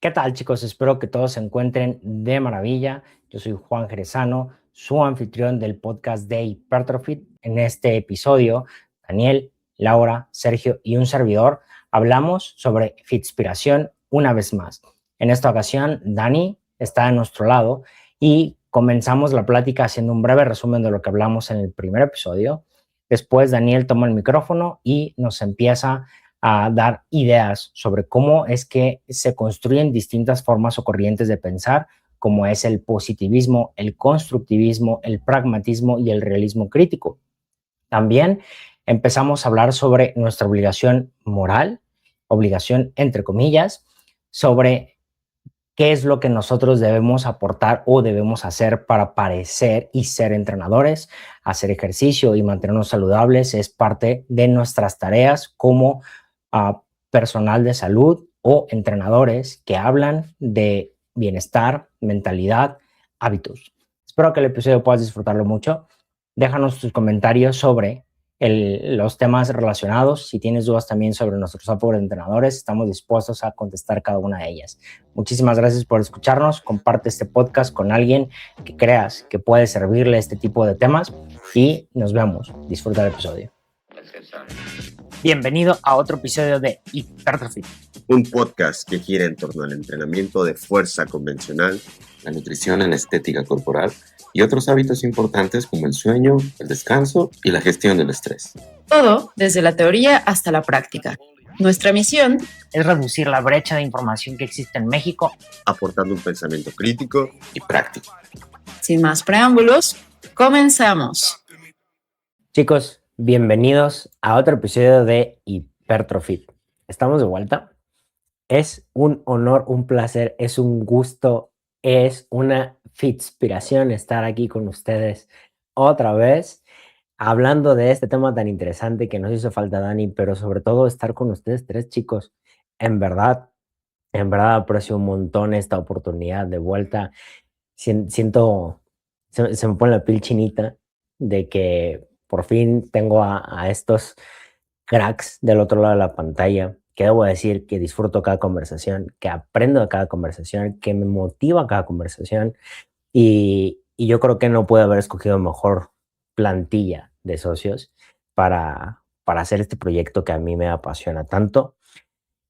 ¿Qué tal, chicos? Espero que todos se encuentren de maravilla. Yo soy Juan Jerezano, su anfitrión del podcast de Hypertrophy. En este episodio, Daniel, Laura, Sergio y un servidor hablamos sobre Fitspiración una vez más. En esta ocasión, Dani está a nuestro lado y comenzamos la plática haciendo un breve resumen de lo que hablamos en el primer episodio. Después, Daniel toma el micrófono y nos empieza a dar ideas sobre cómo es que se construyen distintas formas o corrientes de pensar, como es el positivismo, el constructivismo, el pragmatismo y el realismo crítico. También empezamos a hablar sobre nuestra obligación moral, obligación entre comillas, sobre qué es lo que nosotros debemos aportar o debemos hacer para parecer y ser entrenadores. Hacer ejercicio y mantenernos saludables es parte de nuestras tareas como personal de salud o entrenadores que hablan de bienestar, mentalidad, hábitos. Espero que el episodio puedas disfrutarlo mucho. Déjanos tus comentarios sobre los temas relacionados. Si tienes dudas también sobre nuestros software de entrenadores, estamos dispuestos a contestar cada una de ellas. Muchísimas gracias por escucharnos. Comparte este podcast con alguien que creas que puede servirle este tipo de temas y nos vemos. Disfruta el episodio. Bienvenido a otro episodio de Hypertrophy, un podcast que gira en torno al entrenamiento de fuerza convencional, la nutrición en la estética corporal y otros hábitos importantes como el sueño, el descanso y la gestión del estrés. Todo desde la teoría hasta la práctica. Nuestra misión es reducir la brecha de información que existe en México, aportando un pensamiento crítico y práctico. Sin más preámbulos, comenzamos. Chicos, bienvenidos a otro episodio de Hypertrophy. Estamos de vuelta. Es un honor, un placer, es un gusto, es una fitspiración estar aquí con ustedes otra vez, hablando de este tema tan interesante que nos hizo falta Dani, pero sobre todo estar con ustedes tres, chicos. En verdad aprecio un montón esta oportunidad de vuelta. Siento, se me pone la piel chinita de que por fin tengo a estos cracks del otro lado de la pantalla, que debo decir que disfruto cada conversación, que aprendo de cada conversación, que me motiva cada conversación y yo creo que no pude haber escogido mejor plantilla de socios para hacer este proyecto que a mí me apasiona tanto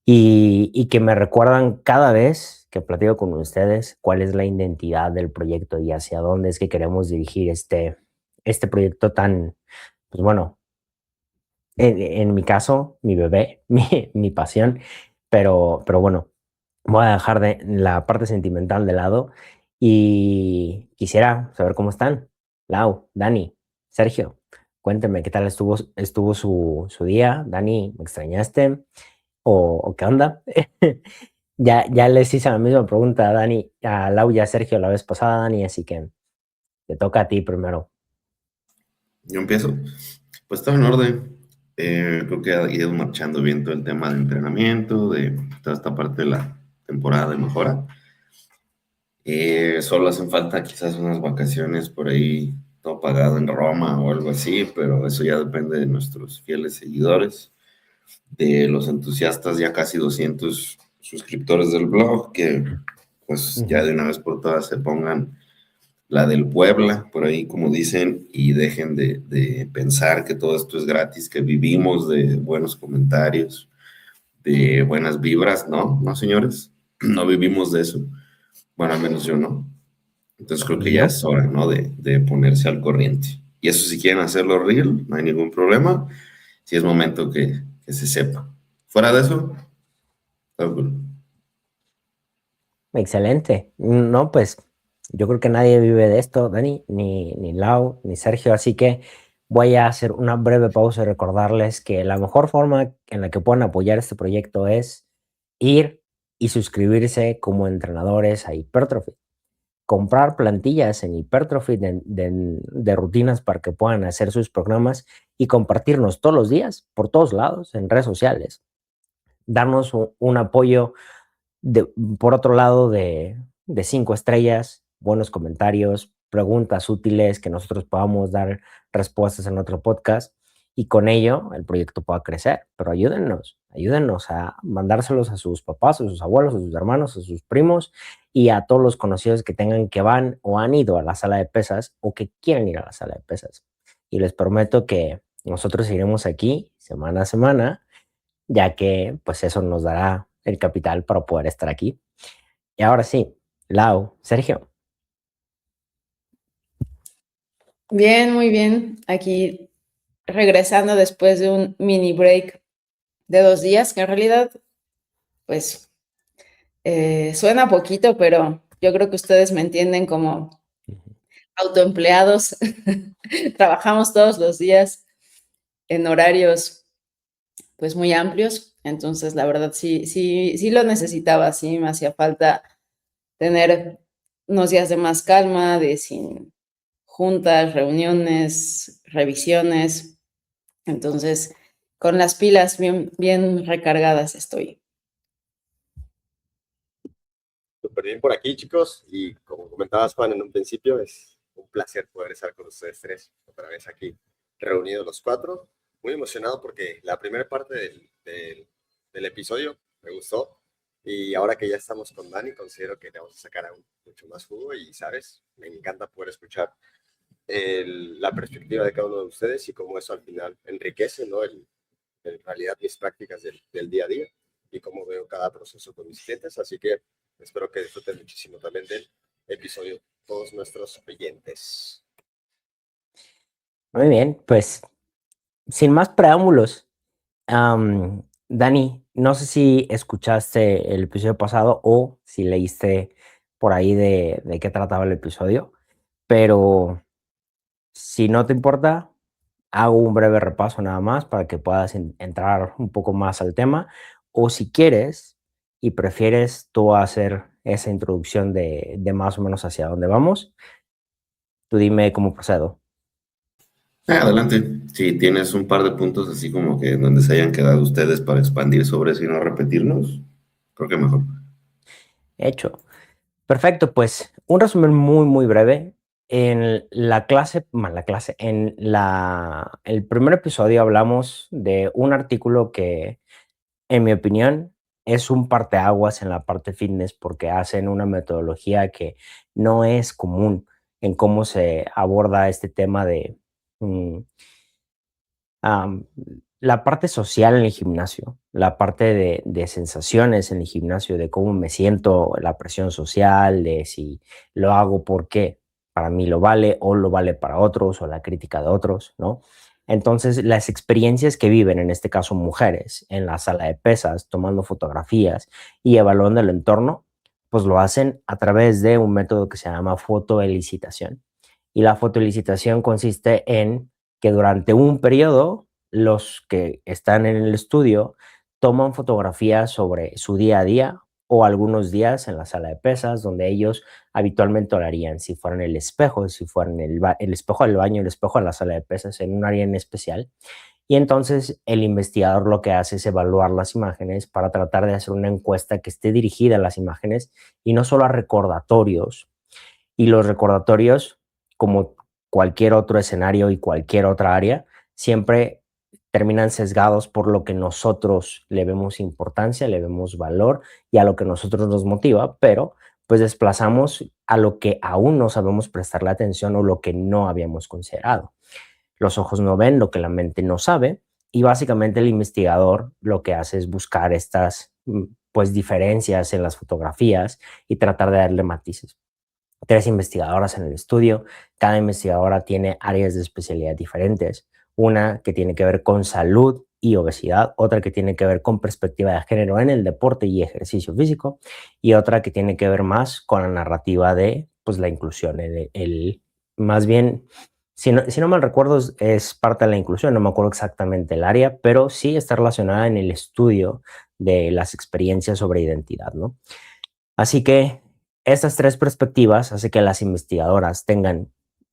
y que me recuerdan cada vez que platico con ustedes cuál es la identidad del proyecto y hacia dónde es que queremos dirigir este proyecto tan, pues bueno, en mi caso, mi bebé, mi pasión, pero bueno, voy a dejar de la parte sentimental de lado y quisiera saber cómo están. Lau, Dani, Sergio, cuéntenme qué tal estuvo su día. Dani, ¿me extrañaste? ¿O qué onda? Ya les hice la misma pregunta a Dani, a Lau y a Sergio la vez pasada, Dani, así que te toca a ti primero. Yo empiezo. Pues todo en orden. Creo que ha ido marchando bien todo el tema de entrenamiento, de toda esta parte de la temporada de mejora. Solo hacen falta quizás unas vacaciones por ahí, todo pagado en Roma o algo así, pero eso ya depende de nuestros fieles seguidores, de los entusiastas, ya casi 200 suscriptores del blog, que pues ya de una vez por todas se pongan la del Puebla, por ahí como dicen, y dejen de pensar que todo esto es gratis, que vivimos de buenos comentarios, de buenas vibras, ¿no? ¿No, señores? No vivimos de eso. Bueno, al menos yo no. Entonces creo que ya es hora, ¿no? De ponerse al corriente. Y eso si quieren hacerlo real, no hay ningún problema. Si es momento que se sepa. Fuera de eso, todo cool. Excelente. No, pues yo creo que nadie vive de esto, Dani, ni Lau, ni Sergio, así que voy a hacer una breve pausa y recordarles que la mejor forma en la que pueden apoyar este proyecto es ir y suscribirse como entrenadores a Hypertrophy. Comprar plantillas en Hypertrophy de rutinas para que puedan hacer sus programas y compartirnos todos los días, por todos lados, en redes sociales. Darnos un apoyo por otro lado, de 5 estrellas, buenos comentarios, preguntas útiles que nosotros podamos dar respuestas en otro podcast y con ello el proyecto pueda crecer. Pero ayúdennos a mandárselos a sus papás, a sus abuelos, a sus hermanos, a sus primos y a todos los conocidos que tengan que van o han ido a la sala de pesas o que quieren ir a la sala de pesas. Y les prometo que nosotros iremos aquí semana a semana, ya que pues eso nos dará el capital para poder estar aquí. Y ahora sí, Lau, Sergio. Bien, muy bien. Aquí regresando después de un mini break de 2 días, que en realidad, pues, suena poquito, pero yo creo que ustedes me entienden como autoempleados. Trabajamos todos los días en horarios, pues, muy amplios. Entonces, la verdad, sí lo necesitaba, sí me hacía falta tener unos días de más calma, de sin juntas, reuniones, revisiones. Entonces, con las pilas bien recargadas estoy. Súper bien por aquí, chicos. Y como comentabas, Juan, en un principio, es un placer poder estar con ustedes tres otra vez aquí reunidos los cuatro. Muy emocionado porque la primera parte del episodio me gustó. Y ahora que ya estamos con Dani, considero que le vamos a sacar aún mucho más jugo. Y, ¿sabes? Me encanta poder escuchar la perspectiva de cada uno de ustedes y cómo eso al final enriquece, ¿no? En realidad mis prácticas del día a día y cómo veo cada proceso con mis clientes. Así que espero que disfruten muchísimo también del episodio todos nuestros oyentes. Muy bien, pues sin más preámbulos, Dani, no sé si escuchaste el episodio pasado o si leíste por ahí de qué trataba el episodio, pero si no te importa, hago un breve repaso nada más para que puedas entrar un poco más al tema, o si quieres y prefieres tú hacer esa introducción de más o menos hacia dónde vamos, tú dime cómo procedo. Adelante. Si tienes un par de puntos así como que donde se hayan quedado ustedes para expandir sobre eso y no repetirnos, creo que mejor. Hecho. Perfecto, pues un resumen muy breve. En la clase, el primer episodio hablamos de un artículo que, en mi opinión, es un parteaguas en la parte fitness porque hacen una metodología que no es común en cómo se aborda este tema de mm, am, la parte social en el gimnasio, la parte de sensaciones en el gimnasio, de cómo me siento, la presión social, de si lo hago porque para mí lo vale o lo vale para otros o la crítica de otros, ¿no? Entonces, las experiencias que viven, en este caso mujeres, en la sala de pesas, tomando fotografías y evaluando el entorno, pues lo hacen a través de un método que se llama fotoelicitación. Y la fotoelicitación consiste en que durante un periodo los que están en el estudio toman fotografías sobre su día a día o algunos días en la sala de pesas, donde ellos habitualmente lo harían, si fueran el espejo, si fueran el espejo del baño, el espejo de la sala de pesas, en un área en especial. Y entonces el investigador lo que hace es evaluar las imágenes para tratar de hacer una encuesta que esté dirigida a las imágenes y no solo a recordatorios. Y los recordatorios, como cualquier otro escenario y cualquier otra área, siempre terminan sesgados por lo que nosotros le vemos importancia, le vemos valor y a lo que nosotros nos motiva, pero pues desplazamos a lo que aún no sabemos prestarle atención o lo que no habíamos considerado. Los ojos no ven lo que la mente no sabe y básicamente el investigador lo que hace es buscar estas pues diferencias en las fotografías y tratar de darle matices. 3 investigadoras en el estudio. Cada investigadora tiene áreas de especialidad diferentes. Una que tiene que ver con salud y obesidad, otra que tiene que ver con perspectiva de género en el deporte y ejercicio físico, y otra que tiene que ver más con la narrativa de pues, la inclusión. Más bien, si no mal recuerdo, es parte de la inclusión, no me acuerdo exactamente el área, pero sí está relacionada en el estudio de las experiencias sobre identidad, ¿no? Así que estas 3 perspectivas hace que las investigadoras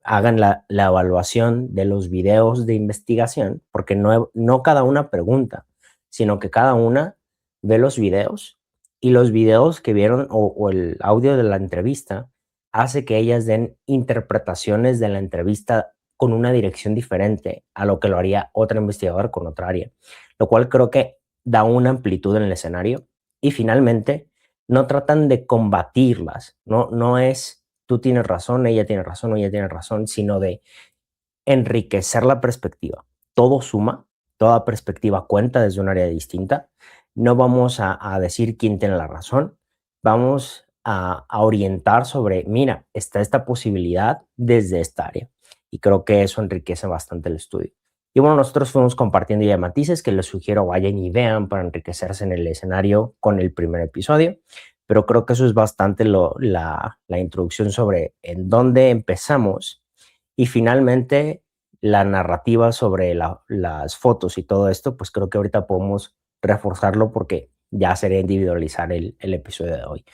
hagan la evaluación de los videos de investigación, porque no cada una pregunta, sino que cada una ve los videos y los videos que vieron o el audio de la entrevista hace que ellas den interpretaciones de la entrevista con una dirección diferente a lo que lo haría otra investigadora con otra área, lo cual creo que da una amplitud en el escenario y finalmente no tratan de combatirlas, no es tú tienes razón, ella tiene razón o ella tiene razón, sino de enriquecer la perspectiva. Todo suma, toda perspectiva cuenta desde un área distinta. No vamos a decir quién tiene la razón, vamos a orientar sobre, mira, está esta posibilidad desde esta área. Y creo que eso enriquece bastante el estudio. Y bueno, nosotros fuimos compartiendo ya matices que les sugiero vayan y vean para enriquecerse en el escenario con el primer episodio. Pero creo que eso es bastante la introducción sobre en dónde empezamos y finalmente la narrativa sobre las fotos y todo esto, pues creo que ahorita podemos reforzarlo porque ya sería individualizar el episodio de hoy.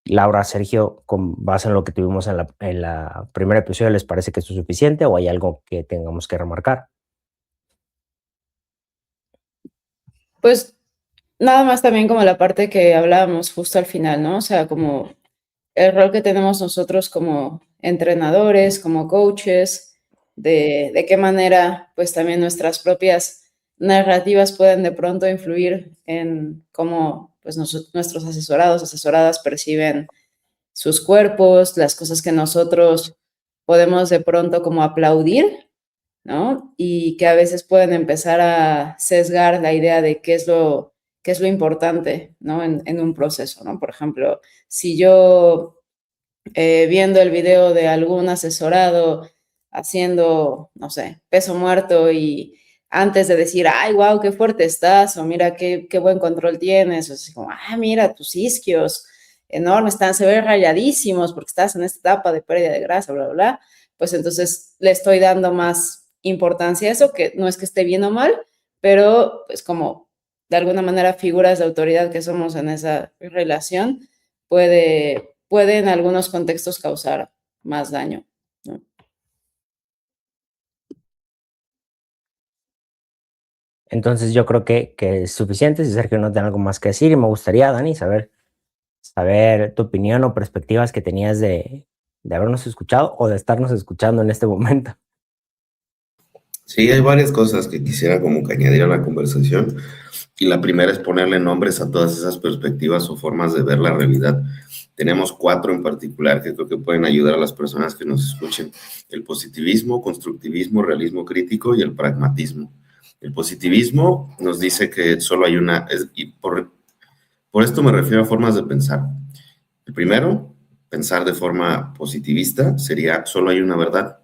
Laura, Sergio, con base en lo que tuvimos en la primer episodio, ¿les parece que esto es suficiente o hay algo que tengamos que remarcar? Pues nada más también como la parte que hablábamos justo al final, ¿no? O sea, como el rol que tenemos nosotros como entrenadores, como coaches, de qué manera pues también nuestras propias narrativas pueden de pronto influir en cómo pues nuestros asesorados, asesoradas perciben sus cuerpos, las cosas que nosotros podemos de pronto como aplaudir, ¿no? Y que a veces pueden empezar a sesgar la idea de qué es lo importante, ¿no? En un proceso, ¿no? Por ejemplo, si yo viendo el video de algún asesorado haciendo, no sé, peso muerto y antes de decir, ay, wow, qué fuerte estás, o mira, qué buen control tienes, o así como, mira, tus isquios enormes, se ven rayadísimos porque estás en esta etapa de pérdida de grasa, bla, bla, bla, pues entonces le estoy dando más importancia a eso, que no es que esté bien o mal, pero pues como de alguna manera figuras de autoridad que somos en esa relación, puede en algunos contextos causar más daño, ¿no? Entonces yo creo que es suficiente. Si Sergio no tiene algo más que decir, y me gustaría, Dani, saber tu opinión o perspectivas que tenías de habernos escuchado o de estarnos escuchando en este momento. Sí, hay varias cosas que quisiera como que añadir a la conversación. Y la primera es ponerle nombres a todas esas perspectivas o formas de ver la realidad. Tenemos 4 en particular que creo que pueden ayudar a las personas que nos escuchen. El positivismo, constructivismo, realismo crítico y el pragmatismo. El positivismo nos dice que solo hay una, y por esto me refiero a formas de pensar. El primero, pensar de forma positivista, sería solo hay una verdad.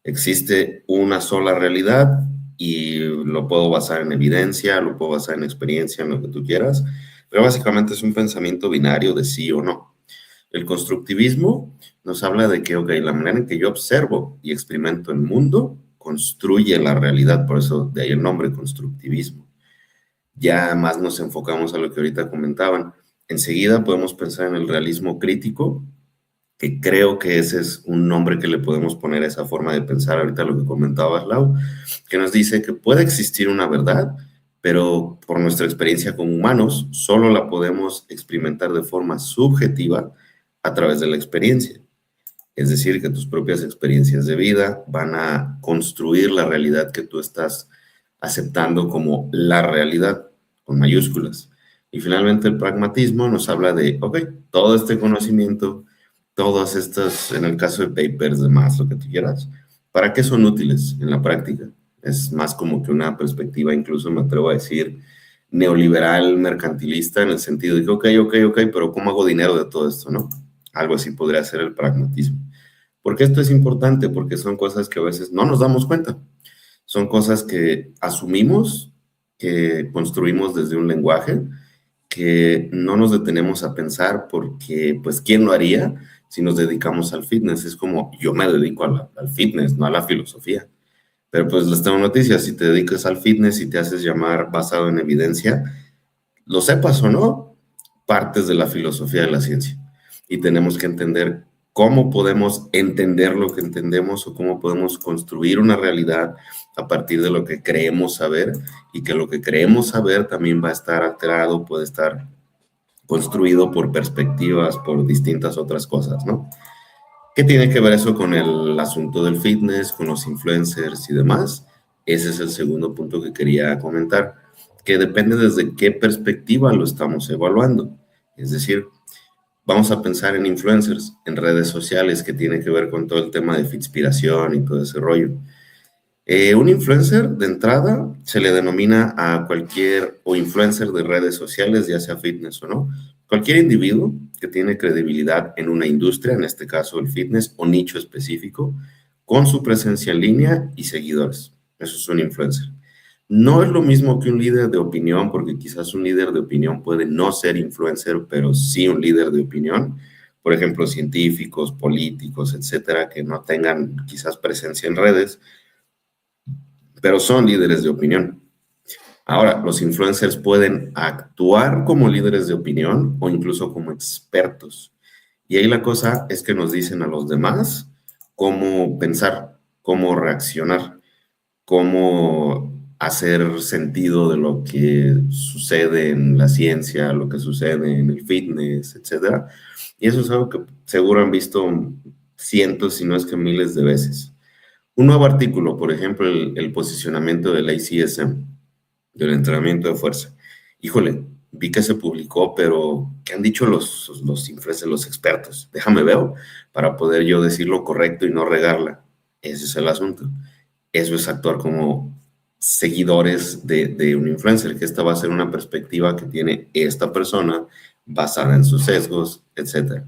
Existe una sola realidad y lo puedo basar en evidencia, lo puedo basar en experiencia, en lo que tú quieras, pero básicamente es un pensamiento binario de sí o no. El constructivismo nos habla de que, ok, la manera en que yo observo y experimento el mundo construye la realidad, por eso de ahí el nombre constructivismo. Ya más nos enfocamos a lo que ahorita comentaban. Enseguida podemos pensar en el realismo crítico, que creo que ese es un nombre que le podemos poner a esa forma de pensar ahorita lo que comentabas, Lau, que nos dice que puede existir una verdad, pero por nuestra experiencia como humanos, solo la podemos experimentar de forma subjetiva a través de la experiencia. Es decir, que tus propias experiencias de vida van a construir la realidad que tú estás aceptando como la realidad, con mayúsculas. Y finalmente el pragmatismo nos habla de, ok, todo este conocimiento, todas estas, en el caso de papers, demás, lo que tú quieras, ¿para qué son útiles en la práctica? Es más como que una perspectiva, incluso me atrevo a decir, neoliberal, mercantilista, en el sentido de que, ok, pero ¿cómo hago dinero de todo esto, no? Algo así podría ser el pragmatismo. ¿Por qué esto es importante? Porque son cosas que a veces no nos damos cuenta. Son cosas que asumimos, que construimos desde un lenguaje, que no nos detenemos a pensar porque, pues, ¿quién lo haría si nos dedicamos al fitness? Es como, yo me dedico al fitness, no a la filosofía. Pero pues les tengo noticias, si te dedicas al fitness y te haces llamar basado en evidencia, lo sepas o no, partes de la filosofía de la ciencia. Y tenemos que entender cómo podemos entender lo que entendemos o cómo podemos construir una realidad a partir de lo que creemos saber, y que lo que creemos saber también va a estar alterado, puede estar construido por perspectivas, por distintas otras cosas, ¿no? ¿Qué tiene que ver eso con el asunto del fitness, con los influencers y demás? Ese es el segundo punto que quería comentar, que depende desde qué perspectiva lo estamos evaluando. Es decir, vamos a pensar en influencers, en redes sociales, que tiene que ver con todo el tema de fitspiración y todo ese rollo. Un influencer, de entrada, se le denomina a cualquier, o influencer de redes sociales, ya sea fitness o no, cualquier individuo que tiene credibilidad en una industria, en este caso el fitness, o nicho específico, con su presencia en línea y seguidores. Eso es un influencer. No es lo mismo que un líder de opinión, porque quizás un líder de opinión puede no ser influencer, pero sí un líder de opinión. Por ejemplo, científicos, políticos, etcétera, que no tengan quizás presencia en redes, pero son líderes de opinión. Ahora, los influencers pueden actuar como líderes de opinión o incluso como expertos. Y ahí la cosa es que nos dicen a los demás cómo pensar, cómo reaccionar, cómo hacer sentido de lo que sucede en la ciencia, lo que sucede en el fitness, etcétera. Y eso es algo que seguro han visto cientos, si no es que miles de veces. Un nuevo artículo, por ejemplo, el posicionamiento del ACSM, del entrenamiento de fuerza. Híjole, vi que se publicó, pero ¿qué han dicho los influencers, los expertos? Déjame ver para poder yo decir lo correcto y no regarla. Ese es el asunto. Eso es actuar como seguidores de un influencer, que esta va a ser una perspectiva que tiene esta persona basada en sus sesgos, etc.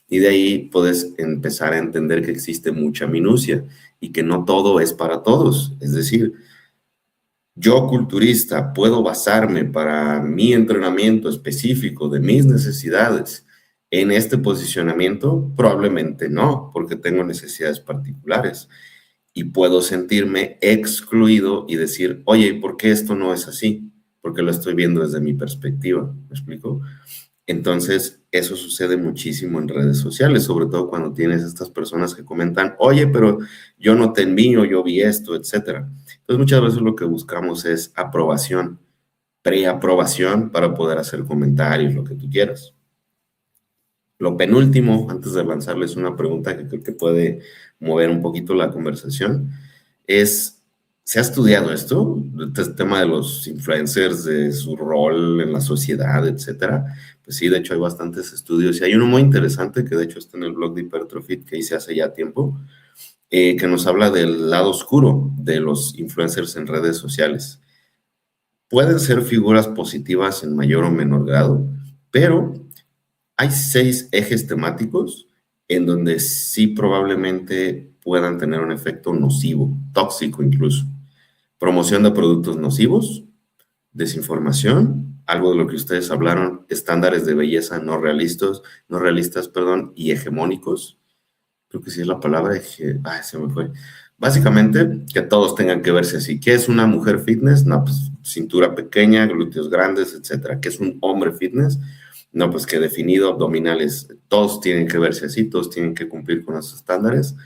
Y de ahí puedes empezar a entender que existe mucha minucia y que no todo es para todos. Es decir, yo culturista puedo basarme para mi entrenamiento específico de mis necesidades en este posicionamiento, probablemente no, porque tengo necesidades particulares y puedo sentirme excluido y decir, oye, ¿por qué esto no es así? Porque lo estoy viendo desde mi perspectiva, ¿me explico? Entonces, eso sucede muchísimo en redes sociales, sobre todo cuando tienes estas personas que comentan, oye, pero yo no te envío, yo vi esto, etcétera. Entonces, muchas veces lo que buscamos es aprobación, preaprobación para poder hacer comentarios, lo que tú quieras. Lo penúltimo, antes de lanzarles una pregunta que creo que puede mover un poquito la conversación, es, ¿se ha estudiado esto? Este tema de los influencers, de su rol en la sociedad, etcétera. Pues sí, de hecho hay bastantes estudios y hay uno muy interesante que de hecho está en el blog de Hypertrofit que hice hace ya tiempo, que nos habla del lado oscuro de los influencers en redes sociales. Pueden ser figuras positivas en mayor o menor grado, pero hay 6 ejes temáticos en donde sí probablemente puedan tener un efecto nocivo, tóxico incluso. Promoción de productos nocivos, desinformación, algo de lo que ustedes hablaron, estándares de belleza no realistas, y hegemónicos. Creo que sí es la palabra, se me fue. Básicamente, que todos tengan que verse así. ¿Qué es una mujer fitness? No, pues cintura pequeña, glúteos grandes, etcétera. ¿Qué es un hombre fitness? No, pues que definido, abdominales, todos tienen que verse así, todos tienen que cumplir con los estándares.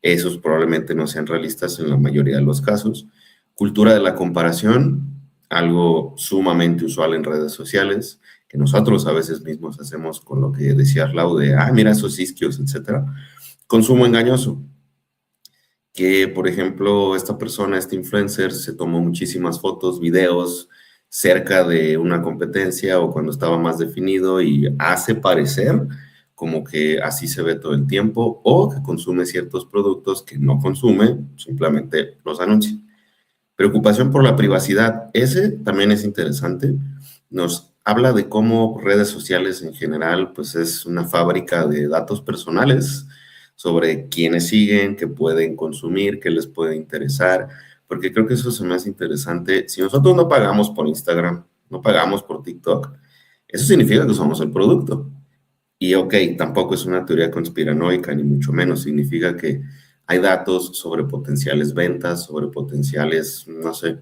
Esos probablemente no sean realistas en la mayoría de los casos. Cultura de la comparación, algo sumamente usual en redes sociales, que nosotros a veces mismos hacemos con lo que decía Arlau de, mira esos isquios, etcétera. Consumo engañoso, que por ejemplo esta persona, este influencer, se tomó muchísimas fotos, videos cerca de una competencia o cuando estaba más definido y hace parecer como que así se ve todo el tiempo o que consume ciertos productos que no consume, simplemente los anuncia. Preocupación por la privacidad, ese también es interesante, nos habla de cómo redes sociales en general pues es una fábrica de datos personales sobre quiénes siguen, qué pueden consumir, qué les puede interesar, porque creo que eso se me hace interesante. Si nosotros no pagamos por Instagram, no pagamos por TikTok, eso significa que somos el producto. Y ok, tampoco es una teoría conspiranoica, ni mucho menos, significa que hay datos sobre potenciales ventas, sobre potenciales, no sé,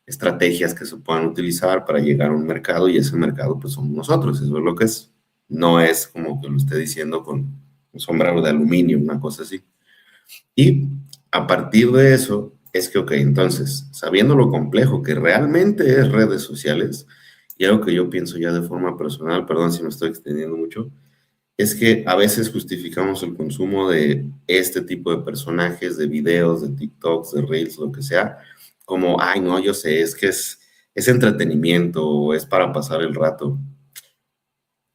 estrategias que se puedan utilizar para llegar a un mercado y ese mercado pues somos nosotros, eso es lo que es. No es como que lo esté diciendo con un sombrero de aluminio, una cosa así. Y a partir de eso es que, ok, entonces, sabiendo lo complejo que realmente es redes sociales, y algo que yo pienso ya de forma personal, perdón si me estoy extendiendo mucho, es que a veces justificamos el consumo de este tipo de personajes, de videos, de TikToks, de Reels, lo que sea, como, ay, no, yo sé, es que es entretenimiento o es para pasar el rato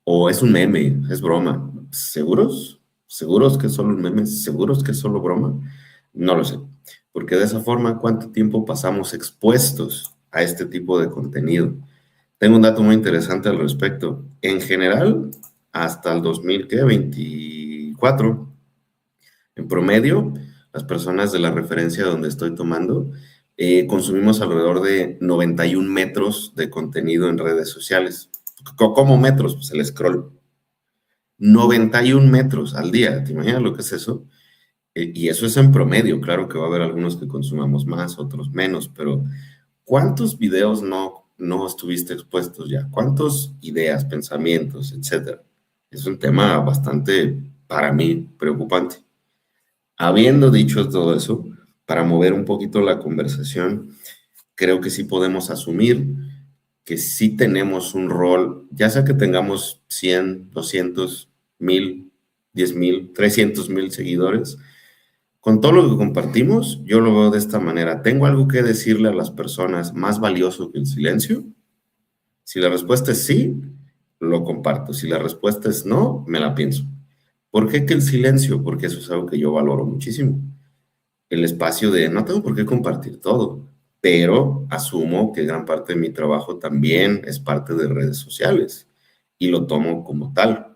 o es un meme, es broma. ¿Seguros? ¿Seguros que es solo un meme? ¿Seguros que es solo broma? No lo sé, porque de esa forma, ¿cuánto tiempo pasamos expuestos a este tipo de contenido? Tengo un dato muy interesante al respecto. En general, hasta el 2024, en promedio, las personas de la referencia donde estoy tomando, consumimos alrededor de 91 metros de contenido en redes sociales. ¿Cómo metros? Pues el scroll. 91 metros al día. ¿Te imaginas lo que es eso? Y eso es en promedio. Claro que va a haber algunos que consumamos más, otros menos, pero ¿cuántos videos no estuviste expuestos ya? ¿Cuántas ideas, pensamientos, etcétera? Es un tema bastante, para mí, preocupante. Habiendo dicho todo eso, para mover un poquito la conversación, creo que sí podemos asumir que sí tenemos un rol, ya sea que tengamos 100, 200, 1000, 10,000, 300,000 seguidores, con todo lo que compartimos, yo lo veo de esta manera. ¿Tengo algo que decirle a las personas más valioso que el silencio? Si la respuesta es sí, lo comparto. Si la respuesta es no, me la pienso. ¿Por qué que el silencio? Porque eso es algo que yo valoro muchísimo. El espacio de no tengo por qué compartir todo, pero asumo que gran parte de mi trabajo también es parte de redes sociales y lo tomo como tal.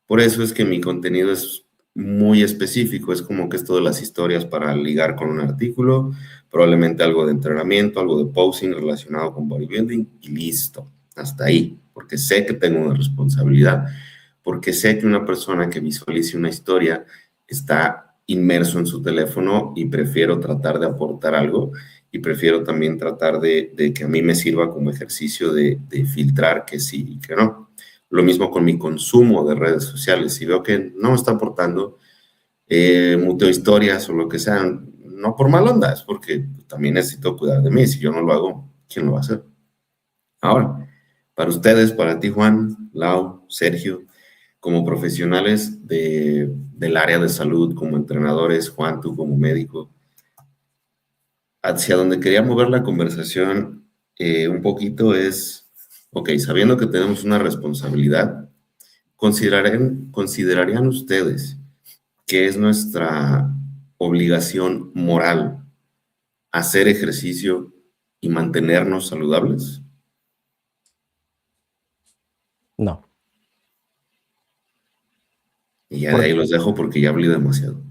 Por eso es que mi contenido es muy específico, es como que esto de las historias para ligar con un artículo, probablemente algo de entrenamiento, algo de posing relacionado con bodybuilding y listo, hasta ahí, porque sé que tengo una responsabilidad, porque sé que una persona que visualice una historia está inmerso en su teléfono y prefiero tratar de aportar algo y prefiero también tratar de que a mí me sirva como ejercicio de filtrar que sí y que no. Lo mismo con mi consumo de redes sociales. Si veo que no me está aportando, muteo historias o lo que sea, no por mal onda, es porque también necesito cuidar de mí. Si yo no lo hago, ¿quién lo va a hacer? Ahora, para ustedes, para ti, Juan, Lau, Sergio, como profesionales del área de salud, como entrenadores, Juan, tú como médico, hacia donde quería mover la conversación un poquito es, ok, sabiendo que tenemos una responsabilidad, ¿considerarían ustedes que es nuestra obligación moral hacer ejercicio y mantenernos saludables? No. Y ya de ahí Porque, los dejo porque ya hablé demasiado.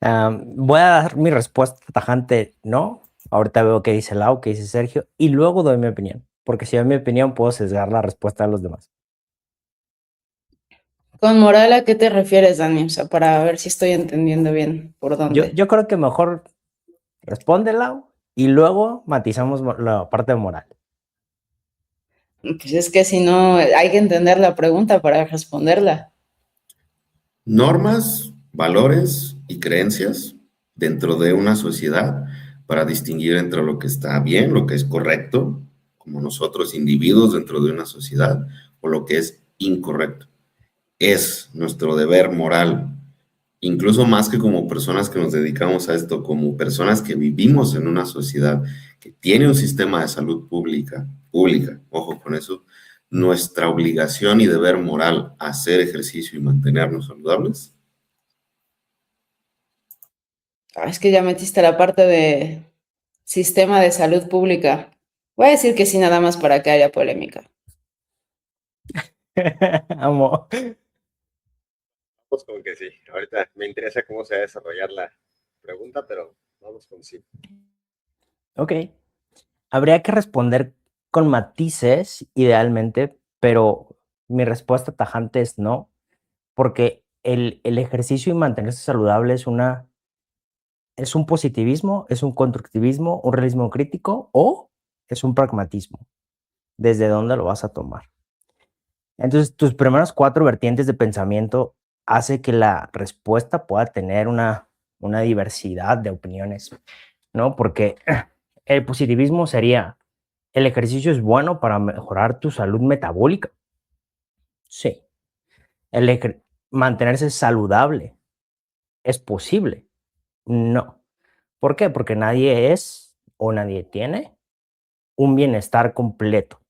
voy a dar mi respuesta tajante, no. Ahorita veo qué dice Lau, qué dice Sergio, y luego doy mi opinión. Porque si doy mi opinión, puedo sesgar la respuesta de los demás. ¿Con moral a qué te refieres, Dani? O sea, para ver si estoy entendiendo bien por dónde. Yo creo que mejor responde Lau y luego matizamos la parte moral. Pues es que si no, hay que entender la pregunta para responderla. Normas, valores y creencias dentro de una sociedad para distinguir entre lo que está bien, lo que es correcto, como nosotros individuos dentro de una sociedad, o lo que es incorrecto. Es nuestro deber moral, incluso más que como personas que nos dedicamos a esto, como personas que vivimos en una sociedad que tiene un sistema de salud pública, ojo con eso, nuestra obligación y deber moral hacer ejercicio y mantenernos saludables. Es que ya metiste la parte de sistema de salud pública. Voy a decir que sí, nada más para que haya polémica. Amo. Vamos con que sí. Ahorita me interesa cómo se va a desarrollar la pregunta, pero vamos con sí. Ok. Habría que responder con matices, idealmente, pero mi respuesta tajante es no, porque el ejercicio y mantenerse saludable es un positivismo, es un constructivismo, un realismo crítico o es un pragmatismo. ¿Desde dónde lo vas a tomar? Entonces, tus primeras 4 vertientes de pensamiento hace que la respuesta pueda tener una diversidad de opiniones, ¿no? Porque el positivismo sería, ¿el ejercicio es bueno para mejorar tu salud metabólica? Sí. Mantenerse saludable es posible. No. ¿Por qué? Porque nadie es o nadie tiene un bienestar completo,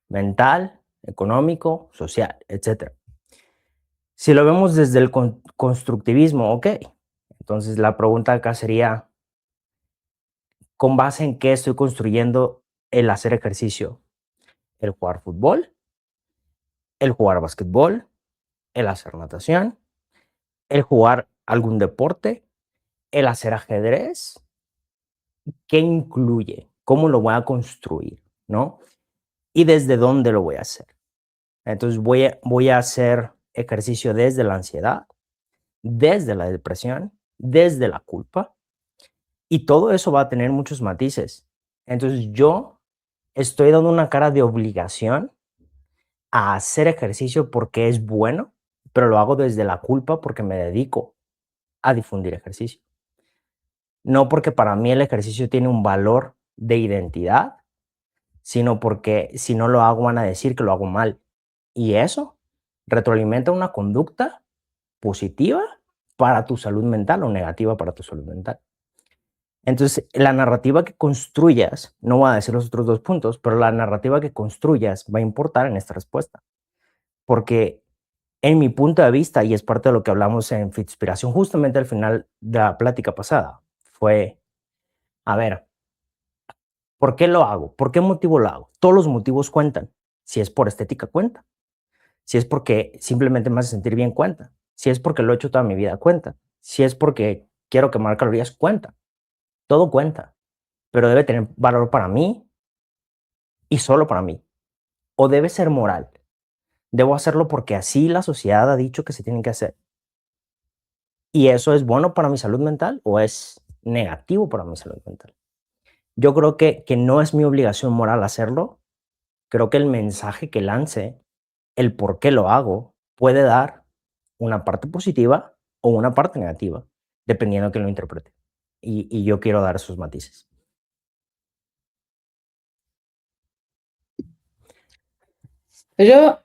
mental, económico, social, etcétera. Si lo vemos desde el constructivismo, ok. Entonces la pregunta acá sería, ¿con base en qué estoy construyendo el hacer ejercicio? ¿El jugar fútbol? ¿El jugar basquetbol? ¿El hacer natación? ¿El jugar algún deporte? ¿El hacer ajedrez? ¿Qué incluye? ¿Cómo lo voy a construir? ¿No? ¿Y desde dónde lo voy a hacer? Entonces voy a hacer ejercicio desde la ansiedad, desde la depresión, desde la culpa, y todo eso va a tener muchos matices. Entonces yo estoy dando una cara de obligación a hacer ejercicio porque es bueno, pero lo hago desde la culpa porque me dedico a difundir ejercicio. No porque para mí el ejercicio tiene un valor de identidad, sino porque si no lo hago van a decir que lo hago mal. Y eso retroalimenta una conducta positiva para tu salud mental o negativa para tu salud mental. Entonces, la narrativa que construyas, no voy a decir los otros 2 puntos, pero la narrativa que construyas va a importar en esta respuesta. Porque en mi punto de vista, y es parte de lo que hablamos en Fitspiración, justamente al final de la plática pasada, fue, a ver, ¿por qué lo hago? ¿Por qué motivo lo hago? Todos los motivos cuentan. Si es por estética, cuenta. Si es porque simplemente me hace sentir bien, cuenta. Si es porque lo he hecho toda mi vida, cuenta. Si es porque quiero quemar calorías, cuenta. Todo cuenta, pero debe tener valor para mí y solo para mí. O debe ser moral. Debo hacerlo porque así la sociedad ha dicho que se tiene que hacer. ¿Y eso es bueno para mi salud mental o es negativo para mi salud mental? Yo creo que no es mi obligación moral hacerlo. Creo que el mensaje que lance, el por qué lo hago, puede dar una parte positiva o una parte negativa, dependiendo de quién lo interprete. Y yo quiero dar esos matices. Yo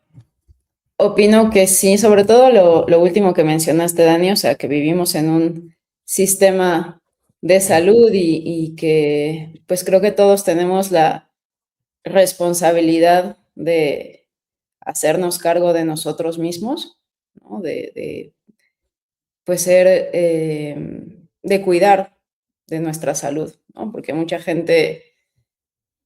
opino que sí, sobre todo lo último que mencionaste, Dani, o sea, que vivimos en un sistema de salud y que pues creo que todos tenemos la responsabilidad de hacernos cargo de nosotros mismos, ¿no? Pues ser, de cuidar de nuestra salud, ¿no? Porque mucha gente,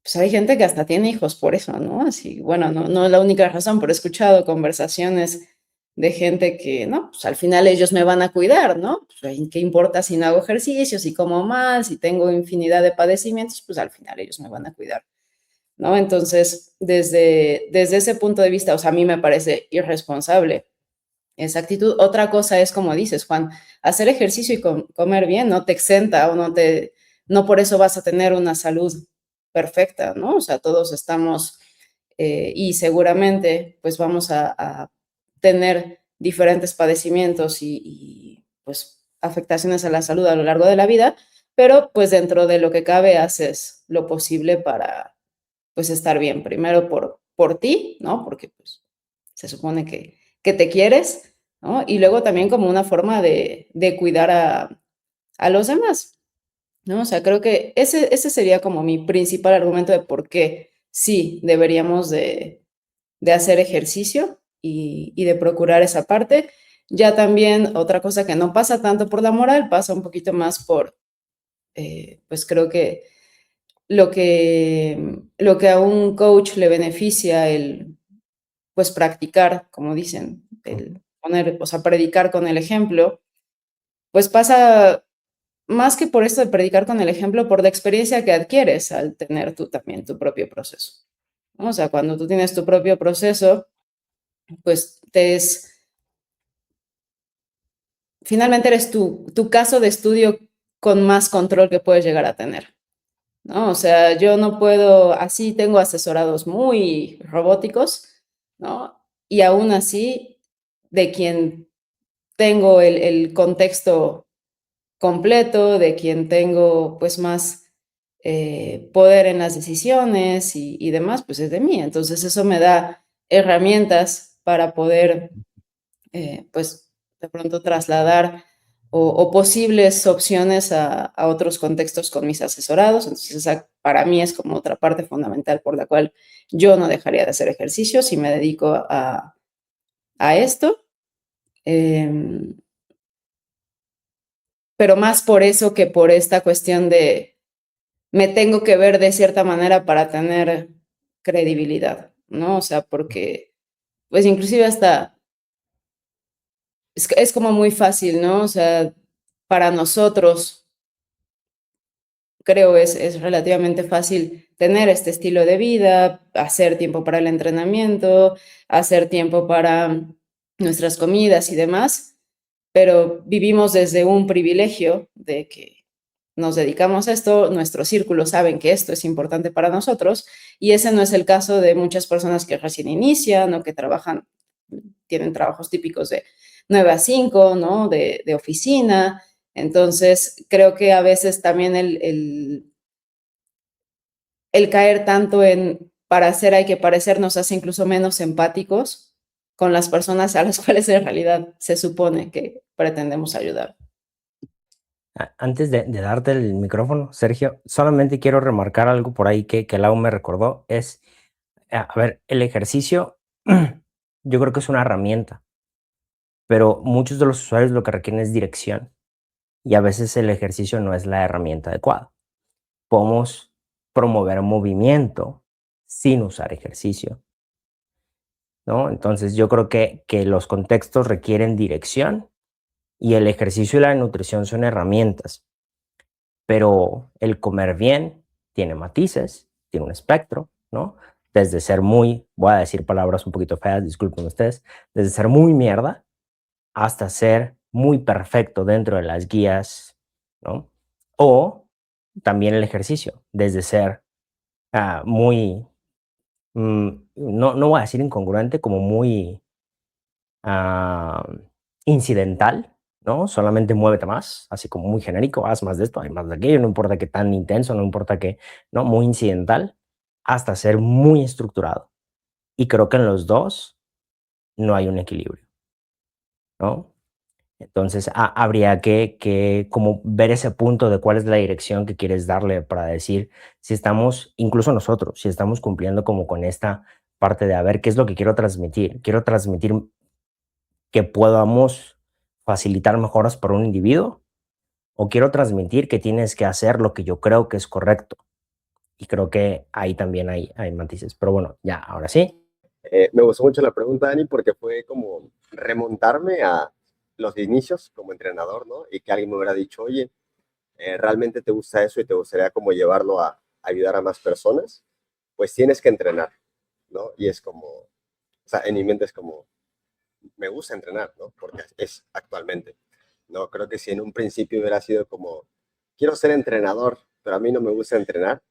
pues hay gente que hasta tiene hijos por eso, ¿no? Así, bueno, no es la única razón, pero he escuchado conversaciones de gente que, no, pues al final ellos me van a cuidar, ¿no? Pues, ¿qué importa si no hago ejercicio, si como mal, si tengo infinidad de padecimientos? Pues al final ellos me van a cuidar, ¿no? Entonces, desde ese punto de vista, o sea, a mí me parece irresponsable esa actitud. Otra cosa es, como dices, Juan, hacer ejercicio y comer bien no te exenta o no por eso vas a tener una salud perfecta, ¿no? O sea, todos estamos y seguramente pues vamos a tener diferentes padecimientos pues afectaciones a la salud a lo largo de la vida, pero pues dentro de lo que cabe haces lo posible para pues estar bien, primero por ti, ¿no? Porque pues se supone que te quieres, ¿no? Y luego también como una forma de cuidar a los demás, ¿no? O sea, creo que ese sería como mi principal argumento de por qué sí deberíamos de hacer ejercicio y de procurar esa parte. Ya también otra cosa que no pasa tanto por la moral, pasa un poquito más por, pues creo que lo que a un coach le beneficia el, pues practicar, como dicen, el poner, o sea, predicar con el ejemplo, pues pasa más que por esto de predicar con el ejemplo, por la experiencia que adquieres al tener tú también tu propio proceso, ¿no? O sea, cuando tú tienes tu propio proceso, pues finalmente eres tu caso de estudio con más control que puedes llegar a tener, ¿no? O sea, yo no puedo, así tengo asesorados muy robóticos, ¿no? Y aún así, de quien tengo el contexto completo, de quien tengo pues más poder en las decisiones y demás, pues es de mí. Entonces eso me da herramientas para poder pues de pronto trasladar o posibles opciones a otros contextos con mis asesorados. Entonces, esa para mí es como otra parte fundamental por la cual yo no dejaría de hacer ejercicio si me dedico a esto. Pero más por eso que por esta cuestión de me tengo que ver de cierta manera para tener credibilidad, ¿no? O sea, porque, pues inclusive hasta es como muy fácil, ¿no? O sea, para nosotros creo es relativamente fácil tener este estilo de vida, hacer tiempo para el entrenamiento, hacer tiempo para nuestras comidas y demás, pero vivimos desde un privilegio de que nos dedicamos a esto, nuestros círculos saben que esto es importante para nosotros y ese no es el caso de muchas personas que recién inician o que trabajan, tienen trabajos típicos de 9 a 5, ¿no? De oficina. Entonces, creo que a veces también el caer tanto en para hacer hay que parecer nos hace incluso menos empáticos con las personas a las cuales en realidad se supone que pretendemos ayudar. Antes de darte el micrófono, Sergio, solamente quiero remarcar algo por ahí que Lau me recordó. Es, a ver, el ejercicio yo creo que es una herramienta, pero muchos de los usuarios lo que requieren es dirección y a veces el ejercicio no es la herramienta adecuada. Podemos promover movimiento sin usar ejercicio, ¿no? Entonces yo creo que los contextos requieren dirección y el ejercicio y la nutrición son herramientas, pero el comer bien tiene matices, tiene un espectro, ¿no? Desde ser muy, voy a decir palabras un poquito feas, disculpen ustedes, desde ser muy mierda hasta ser muy perfecto dentro de las guías, ¿no? O también el ejercicio, desde ser muy, no voy a decir incongruente, como muy ah, incidental, ¿no? Solamente muévete más, así como muy genérico, haz más de esto, hay más de aquello, no importa qué tan intenso, no importa qué, ¿no? Muy incidental, hasta ser muy estructurado. Y creo que en los dos no hay un equilibrio, ¿no? Entonces habría que como ver ese punto de cuál es la dirección que quieres darle para decir si estamos, incluso nosotros, si estamos cumpliendo como con esta parte de a ver qué es lo que quiero transmitir. Quiero transmitir que podamos facilitar mejoras para un individuo o quiero transmitir que tienes que hacer lo que yo creo que es correcto. Y creo que ahí también hay matices. Pero bueno, ya, ahora sí. Me gustó mucho la pregunta, Dani, porque fue como remontarme a los inicios como entrenador, ¿no? Y que alguien me hubiera dicho, oye, ¿realmente te gusta eso y te gustaría como llevarlo a ayudar a más personas? Pues tienes que entrenar, ¿no? Y es como, o sea, en mi mente es como, me gusta entrenar, ¿no? Porque es actualmente, ¿no? Creo que si en un principio hubiera sido como, quiero ser entrenador, pero a mí no me gusta entrenar,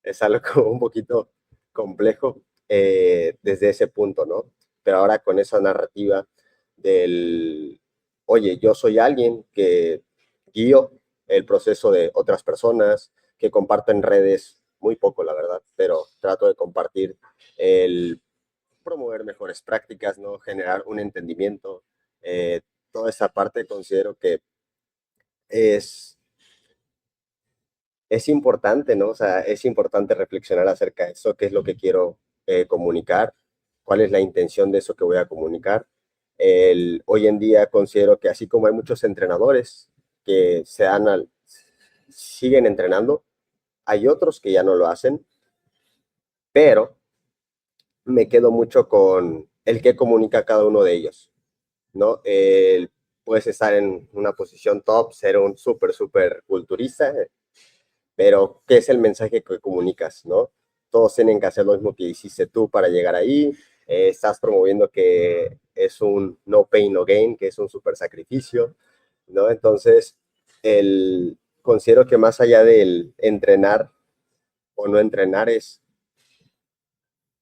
es algo como un poquito complejo desde ese punto, ¿no? Pero ahora con esa narrativa del, oye, yo soy alguien que guío el proceso de otras personas, que comparto en redes muy poco, la verdad, pero trato de compartir el promover mejores prácticas, ¿no? Generar un entendimiento. Toda esa parte considero que es, es importante, ¿no? O sea, es importante reflexionar acerca de eso, qué es lo que quiero comunicar, cuál es la intención de eso que voy a comunicar. Hoy en día considero que así como hay muchos entrenadores que siguen entrenando, hay otros que ya no lo hacen, pero me quedo mucho con el que comunica cada uno de ellos, ¿no? Puedes estar en una posición top, ser un súper culturista, pero ¿qué es el mensaje que comunicas, no? Todos tienen que hacer lo mismo que hiciste tú para llegar ahí. Estás promoviendo que es un no pain, no gain, que es un súper sacrificio, ¿no? Entonces, considero que más allá del entrenar o no entrenar es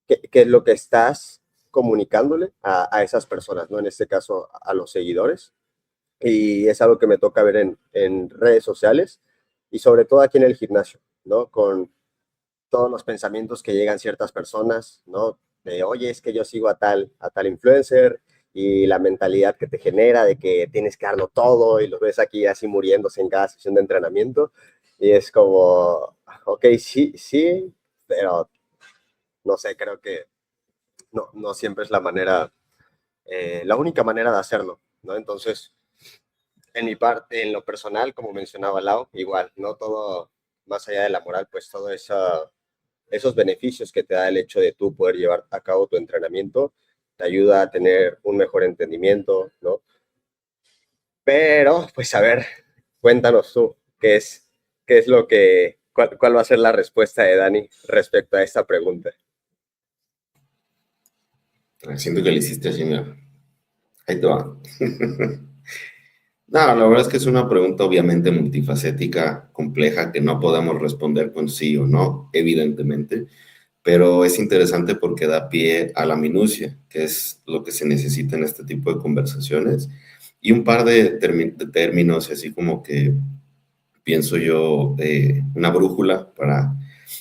qué es lo que estás comunicándole a esas personas, ¿no? En este caso, a los seguidores. Y es algo que me toca ver en redes sociales y sobre todo aquí en el gimnasio, ¿no? Con todos los pensamientos que llegan ciertas personas, ¿no? De, oye, es que yo sigo a tal influencer y la mentalidad que te genera de que tienes que darlo todo y los ves aquí así muriéndose en cada sesión de entrenamiento y es como, ok, sí, sí, pero no sé, creo que no siempre es la única manera de hacerlo, ¿no? Entonces, en mi parte, en lo personal, como mencionaba Lau, igual, no todo, más allá de la moral, pues todo esos beneficios que te da el hecho de tú poder llevar a cabo tu entrenamiento, te ayuda a tener un mejor entendimiento, ¿no? Pero, pues a ver, cuéntanos tú, qué es lo que, cuál va a ser la respuesta de Dani respecto a esta pregunta. Siento que le hiciste así, mira. Ahí te va. No, la verdad es que es una pregunta obviamente multifacética, compleja, que no podemos responder con sí o no, evidentemente, pero es interesante porque da pie a la minucia, que es lo que se necesita en este tipo de conversaciones, y un par de términos, así como que pienso yo, una brújula para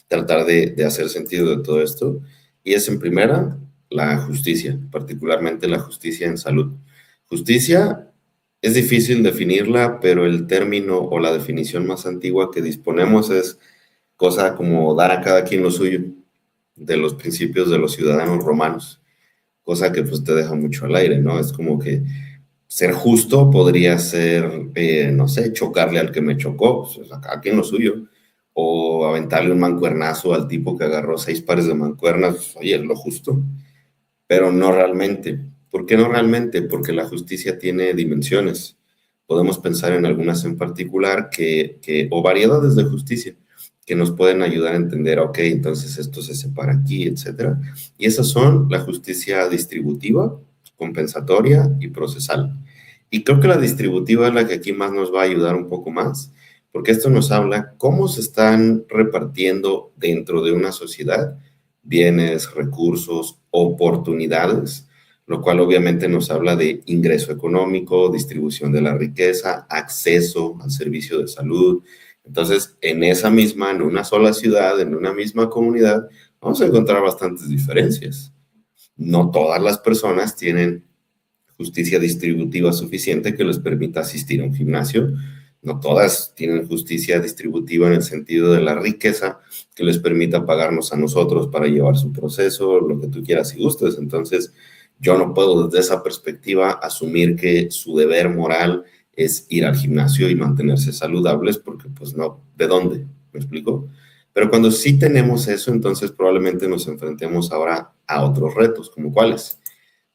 tratar de hacer sentido de todo esto, y es en primera la justicia, particularmente la justicia en salud. Justicia es difícil definirla, pero el término o la definición más antigua que disponemos es cosa como dar a cada quien lo suyo, de los principios de los ciudadanos romanos, cosa que pues te deja mucho al aire, ¿no? Es como que ser justo podría ser, no sé, chocarle al que me chocó, pues, a cada quien lo suyo, o aventarle un mancuernazo al tipo que agarró 6 pares de mancuernas, pues, oye, es lo justo, pero no realmente. ¿Por qué no realmente? Porque la justicia tiene dimensiones. Podemos pensar en algunas en particular o variedades de justicia que nos pueden ayudar a entender, ok, entonces esto se separa aquí, etcétera. Y esas son la justicia distributiva, compensatoria y procesal. Y creo que la distributiva es la que aquí más nos va a ayudar un poco más, porque esto nos habla cómo se están repartiendo dentro de una sociedad bienes, recursos, oportunidades, lo cual obviamente nos habla de ingreso económico, distribución de la riqueza, acceso al servicio de salud. Entonces, en una sola ciudad, en una misma comunidad, vamos a encontrar bastantes diferencias. No todas las personas tienen justicia distributiva suficiente que les permita asistir a un gimnasio. No todas tienen justicia distributiva en el sentido de la riqueza que les permita pagarnos a nosotros para llevar su proceso, lo que tú quieras y gustes. Entonces, yo no puedo desde esa perspectiva asumir que su deber moral es ir al gimnasio y mantenerse saludables, porque pues no, ¿de dónde? ¿Me explico? Pero cuando sí tenemos eso, entonces probablemente nos enfrentemos ahora a otros retos, como cuáles.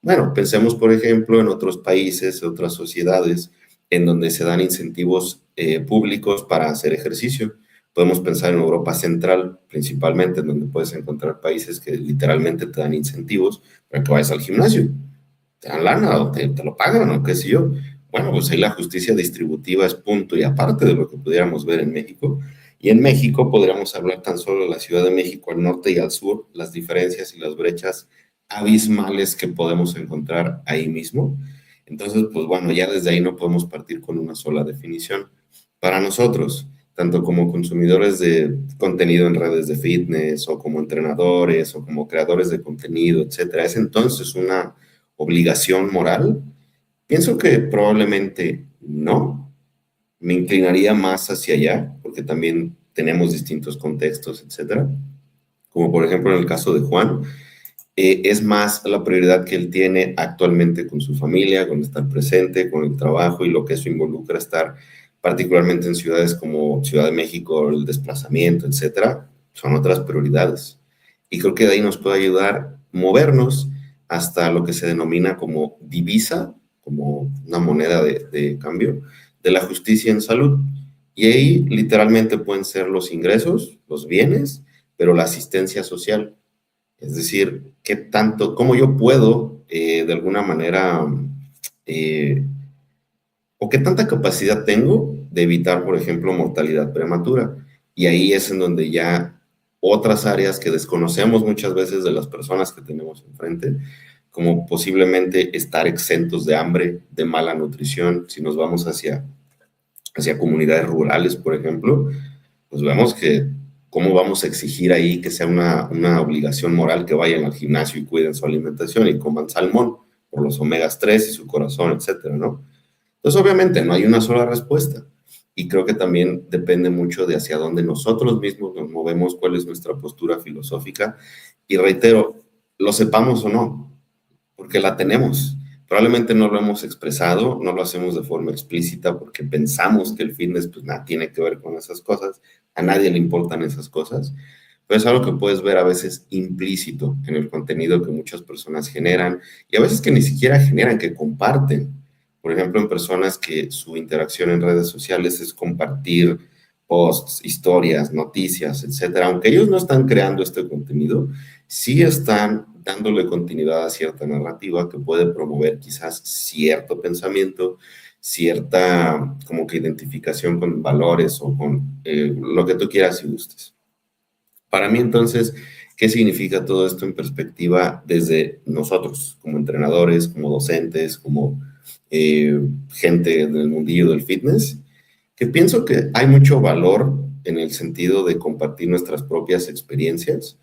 Bueno, pensemos, por ejemplo, en otros países, otras sociedades, en donde se dan incentivos públicos para hacer ejercicio. Podemos pensar en Europa Central, principalmente, en donde puedes encontrar países que literalmente te dan incentivos para que vayas al gimnasio. Te dan lana o te lo pagan o qué sé yo. Bueno, pues ahí la justicia distributiva es punto y aparte de lo que pudiéramos ver en México. Y en México podríamos hablar tan solo de la Ciudad de México al norte y al sur, las diferencias y las brechas abismales que podemos encontrar ahí mismo. Entonces, pues bueno, ya desde ahí no podemos partir con una sola definición. Para nosotros, tanto como consumidores de contenido en redes de fitness o como entrenadores o como creadores de contenido, etcétera, ¿es entonces una obligación moral? Pienso que probablemente no. Me inclinaría más hacia allá, porque también tenemos distintos contextos, etcétera. Como por ejemplo en el caso de Juan, es más la prioridad que él tiene actualmente con su familia, con estar presente, con el trabajo y lo que eso involucra estar particularmente en ciudades como Ciudad de México, el desplazamiento, etcétera, son otras prioridades. Y creo que de ahí nos puede ayudar movernos hasta lo que se denomina como divisa, como una moneda de cambio, de la justicia en salud. Y ahí literalmente pueden ser los ingresos, los bienes, pero la asistencia social. Es decir, qué tanto, cómo yo puedo de alguna manera, eh, o qué tanta capacidad tengo de evitar, por ejemplo, mortalidad prematura. Y ahí es en donde ya otras áreas que desconocemos muchas veces de las personas que tenemos enfrente, como posiblemente estar exentos de hambre, de mala nutrición, si nos vamos hacia comunidades rurales, por ejemplo, pues vemos que cómo vamos a exigir ahí que sea una obligación moral que vayan al gimnasio y cuiden su alimentación y coman salmón. por los omegas 3 y su corazón, etcétera, ¿no? Entonces, obviamente, no hay una sola respuesta. Y creo que también depende mucho de hacia dónde nosotros mismos nos movemos, cuál es nuestra postura filosófica. Y reitero, lo sepamos o no, porque la tenemos. Probablemente no lo hemos expresado, no lo hacemos de forma explícita porque pensamos que el fitness pues nada tiene que ver con esas cosas, a nadie le importan esas cosas, pero es algo que puedes ver a veces implícito en el contenido que muchas personas generan y a veces que ni siquiera generan, que comparten. Por ejemplo, en personas que su interacción en redes sociales es compartir posts, historias, noticias, etcétera. Aunque ellos no están creando este contenido, sí están dándole continuidad a cierta narrativa que puede promover quizás cierto pensamiento, cierta como que identificación con valores o con lo que tú quieras y gustes. Para mí entonces, ¿qué significa todo esto en perspectiva desde nosotros, como entrenadores, como docentes, como gente del mundillo del fitness? Que pienso que hay mucho valor en el sentido de compartir nuestras propias experiencias,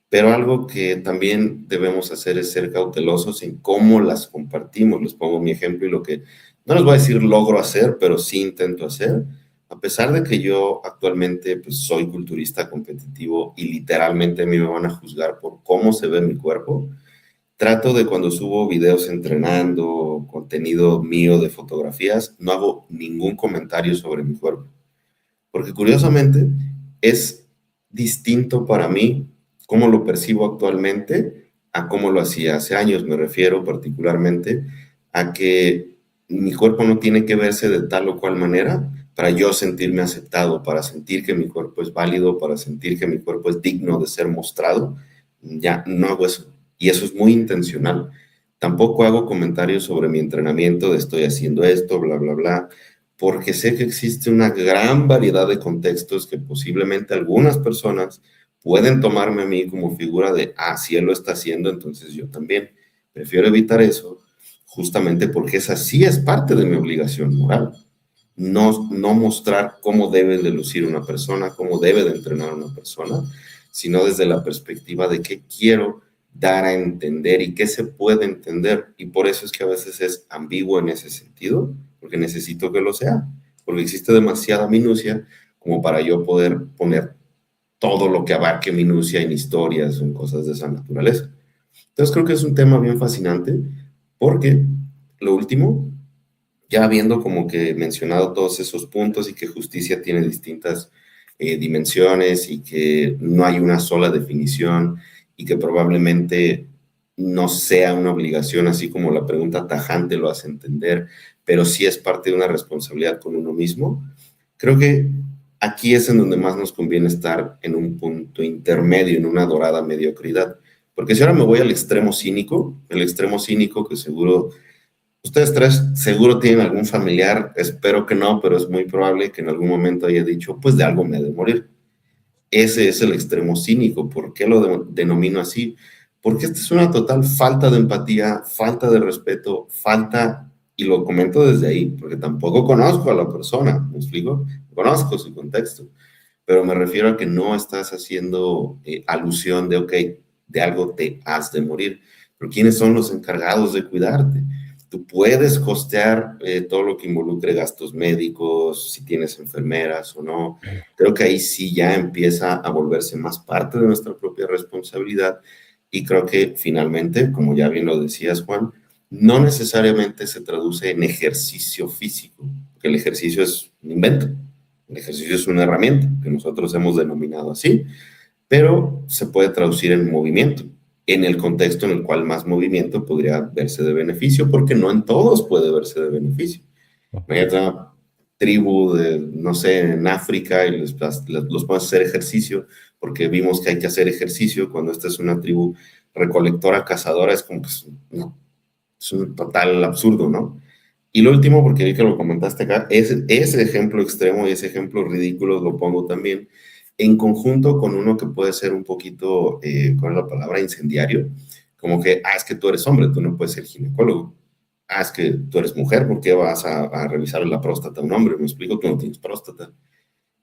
pero algo que también debemos hacer es ser cautelosos en cómo las compartimos. Les pongo mi ejemplo y lo que no les voy a decir logro hacer, pero sí intento hacer. A pesar de que yo actualmente pues, soy culturista competitivo y literalmente a mí me van a juzgar por cómo se ve mi cuerpo, trato de cuando subo videos entrenando, contenido mío de fotografías, no hago ningún comentario sobre mi cuerpo. Porque curiosamente es distinto para mí cómo lo percibo actualmente a cómo lo hacía hace años. Me refiero particularmente a que mi cuerpo no tiene que verse de tal o cual manera para yo sentirme aceptado, para sentir que mi cuerpo es válido, para sentir que mi cuerpo es digno de ser mostrado. Ya no hago eso. Y eso es muy intencional. Tampoco hago comentarios sobre mi entrenamiento de estoy haciendo esto, bla, bla, bla, porque sé que existe una gran variedad de contextos que posiblemente algunas personas pueden tomarme a mí como figura de, si él lo está haciendo, entonces yo también. Prefiero evitar eso justamente porque esa sí es parte de mi obligación moral. No mostrar cómo debe de lucir una persona, cómo debe de entrenar una persona, sino desde la perspectiva de qué quiero dar a entender y qué se puede entender. Y por eso es que a veces es ambiguo en ese sentido, porque necesito que lo sea, porque existe demasiada minucia como para yo poder poner todo lo que abarque minucia en historias o en cosas de esa naturaleza. Entonces creo que es un tema bien fascinante porque lo último, ya habiendo como que mencionado todos esos puntos y que justicia tiene distintas dimensiones y que no hay una sola definición y que probablemente no sea una obligación, así como la pregunta tajante lo hace entender, pero sí es parte de una responsabilidad con uno mismo. Creo que aquí es en donde más nos conviene estar en un punto intermedio, en una dorada mediocridad. Porque si ahora me voy al extremo cínico, el extremo cínico que seguro, ustedes tres seguro tienen algún familiar, espero que no, pero es muy probable que en algún momento haya dicho, pues de algo me he de morir. Ese es el extremo cínico. ¿Por qué lo denomino así? Porque esta es una total falta de empatía, falta de respeto, falta, y lo comento desde ahí, porque tampoco conozco a la persona, ¿me explico? Conozco su contexto, pero me refiero a que no estás haciendo alusión de, ok, de algo te has de morir, pero ¿quiénes son los encargados de cuidarte? Tú puedes costear todo lo que involucre gastos médicos, si tienes enfermeras o no. Creo que ahí sí ya empieza a volverse más parte de nuestra propia responsabilidad y creo que finalmente, como ya bien lo decías, Juan, no necesariamente se traduce en ejercicio físico, porque el ejercicio es un invento, el ejercicio es una herramienta que nosotros hemos denominado así, pero se puede traducir en movimiento, en el contexto en el cual más movimiento podría verse de beneficio, porque no en todos puede verse de beneficio. Hay otra tribu de, no sé, en África y los podemos hacer ejercicio porque vimos que hay que hacer ejercicio cuando esta es una tribu recolectora, cazadora, es como que es un total absurdo, ¿no? Y lo último, porque vi que lo comentaste acá, es ese ejemplo extremo y ese ejemplo ridículo lo pongo también en conjunto con uno que puede ser un poquito, ¿cuál es la palabra? Incendiario. Como que, es que tú eres hombre, tú no puedes ser ginecólogo. Es que tú eres mujer, ¿por qué vas a revisar la próstata a un hombre? Me explico, tú no tienes próstata.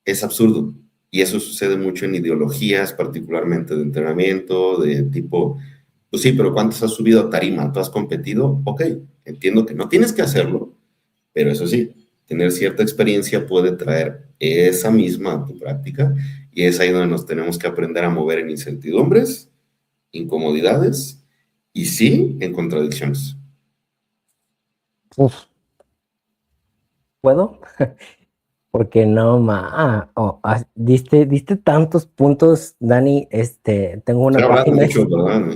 Es absurdo. Y eso sucede mucho en ideologías, particularmente de entrenamiento, de tipo, Pues sí, pero ¿cuántos has subido a tarima? ¿Tú has competido? Ok, entiendo que no tienes que hacerlo, pero eso sí, tener cierta experiencia puede traer esa misma a tu práctica y es ahí donde nos tenemos que aprender a mover en incertidumbres, incomodidades y sí, en contradicciones. Uf, ¿puedo? Porque no, diste tantos puntos, Dani. Tengo Estoy una hablando página. mucho, ¿verdad?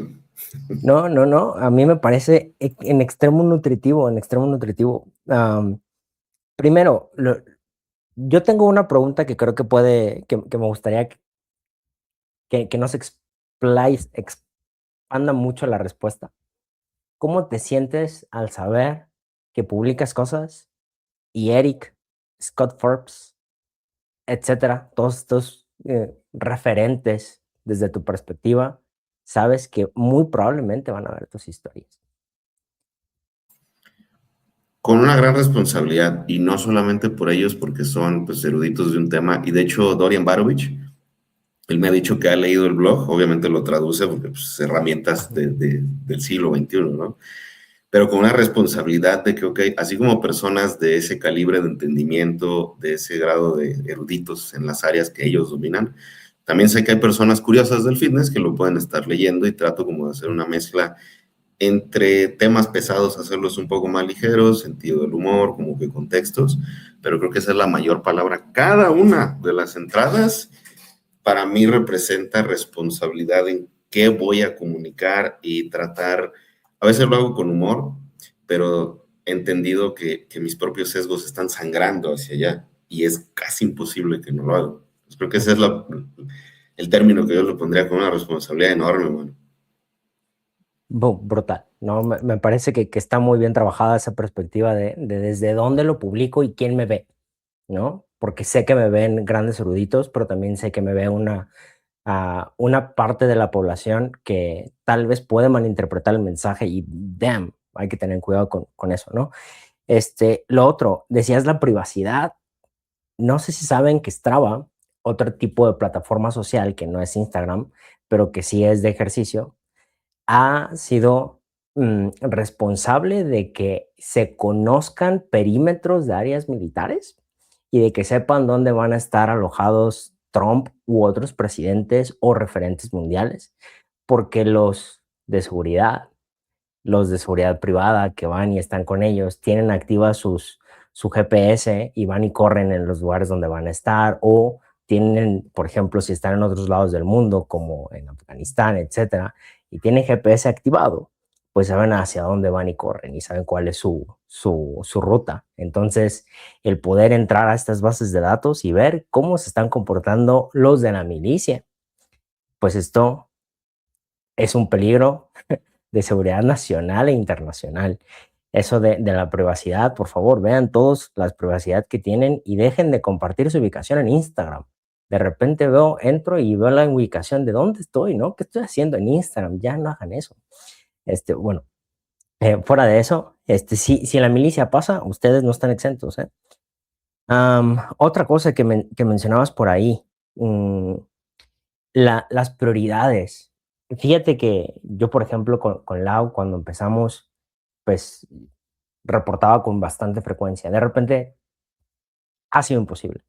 No, no, no. A mí me parece en extremo nutritivo, en extremo nutritivo. Primero, yo tengo una pregunta que creo que que me gustaría que nos expanda mucho la respuesta. ¿Cómo te sientes al saber que publicas cosas y Eric, Scott Forbes, etcétera, todos estos referentes desde tu perspectiva, sabes que muy probablemente van a ver tus historias? Con una gran responsabilidad y no solamente por ellos porque son pues, eruditos de un tema y de hecho Dorian Barovich, él me ha dicho que ha leído el blog, obviamente lo traduce porque pues, herramientas del siglo XXI, ¿no? Pero con una responsabilidad de que, ok, así como personas de ese calibre de entendimiento, de ese grado de eruditos en las áreas que ellos dominan, también sé que hay personas curiosas del fitness que lo pueden estar leyendo y trato como de hacer una mezcla entre temas pesados, hacerlos un poco más ligeros, sentido del humor, como que contextos, pero creo que esa es la mayor palabra. Cada una de las entradas para mí representa responsabilidad en qué voy a comunicar y tratar, a veces lo hago con humor, pero he entendido que mis propios sesgos están sangrando hacia allá y es casi imposible que no lo haga. Pues creo que ese es el término que yo le pondría con una responsabilidad enorme, bueno. Brutal, ¿no? Me parece que está muy bien trabajada esa perspectiva de desde dónde lo publico y quién me ve, ¿no? Porque sé que me ven grandes eruditos, pero también sé que me ve una parte de la población que tal vez puede malinterpretar el mensaje y damn, hay que tener cuidado con eso, ¿no? Lo otro, decías la privacidad. No sé si saben que Strava, otro tipo de plataforma social que no es Instagram, pero que sí es de ejercicio, ha sido responsable de que se conozcan perímetros de áreas militares y de que sepan dónde van a estar alojados Trump u otros presidentes o referentes mundiales, porque los de seguridad privada que van y están con ellos, tienen activa su GPS y van y corren en los lugares donde van a estar, o tienen, por ejemplo, si están en otros lados del mundo, como en Afganistán, etcétera, y tienen GPS activado, pues saben hacia dónde van y corren y saben cuál es su ruta. Entonces, el poder entrar a estas bases de datos y ver cómo se están comportando los de la milicia, pues esto es un peligro de seguridad nacional e internacional. Eso de la privacidad, por favor, vean todos las privacidad que tienen y dejen de compartir su ubicación en Instagram. De repente entro y veo la ubicación de dónde estoy, ¿no? ¿Qué estoy haciendo en Instagram? Ya no hagan eso. Bueno, fuera de eso, si la milicia pasa, ustedes no están exentos, ¿eh? Otra cosa que mencionabas por ahí, mm, las prioridades. Fíjate que yo, por ejemplo, con Lau, cuando empezamos, pues reportaba con bastante frecuencia. De repente ha sido imposible.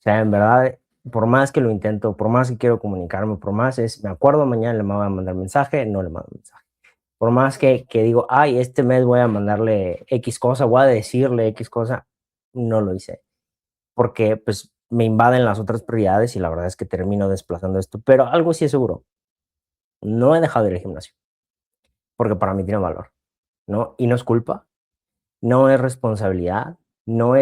O sea, en verdad, por más que lo intento, por más que quiero comunicarme, por más me acuerdo mañana le voy a mandar mensaje, no le mando mensaje. Por más que digo, ay, este mes voy a mandarle X cosa, voy a decirle X cosa, no lo hice. Porque pues me invaden las otras prioridades y la verdad es que termino desplazando esto. Pero algo sí es seguro, no he dejado de ir al gimnasio, porque para mí tiene valor, ¿no? Y no es culpa, no es responsabilidad, no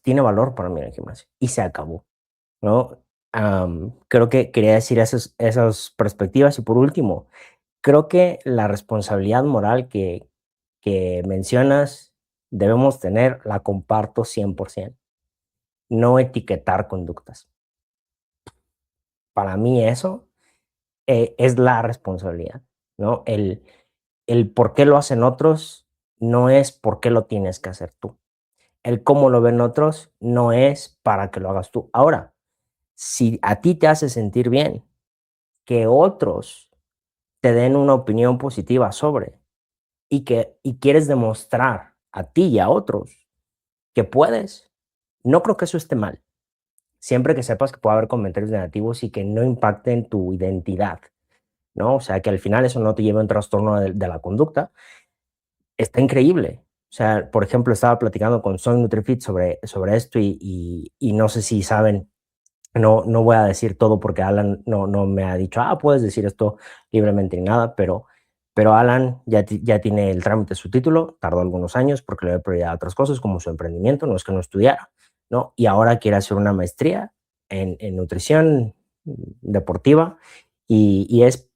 tiene valor para mí en el gimnasio y se acabó, ¿no? Creo que quería decir esas perspectivas y por último, creo que la responsabilidad moral que mencionas debemos tener, la comparto 100%. No etiquetar conductas. Para mí eso es la responsabilidad, ¿no? El por qué lo hacen otros no es por qué lo tienes que hacer tú. El cómo lo ven otros no es para que lo hagas tú. Ahora, si a ti te hace sentir bien que otros te den una opinión positiva sobre y quieres demostrar a ti y a otros que puedes, no creo que eso esté mal. Siempre que sepas que puede haber comentarios negativos y que no impacten tu identidad, ¿no? O sea, que al final eso no te lleve a un trastorno de la conducta, está increíble. O sea, por ejemplo, estaba platicando con Son NutriFit sobre esto y no sé si saben, no voy a decir todo porque Alan no me ha dicho, puedes decir esto libremente ni nada, pero Alan ya tiene el trámite de su título, tardó algunos años porque le dio prioridad a otras cosas como su emprendimiento, no es que no estudiara, ¿no? Y ahora quiere hacer una maestría en nutrición deportiva y es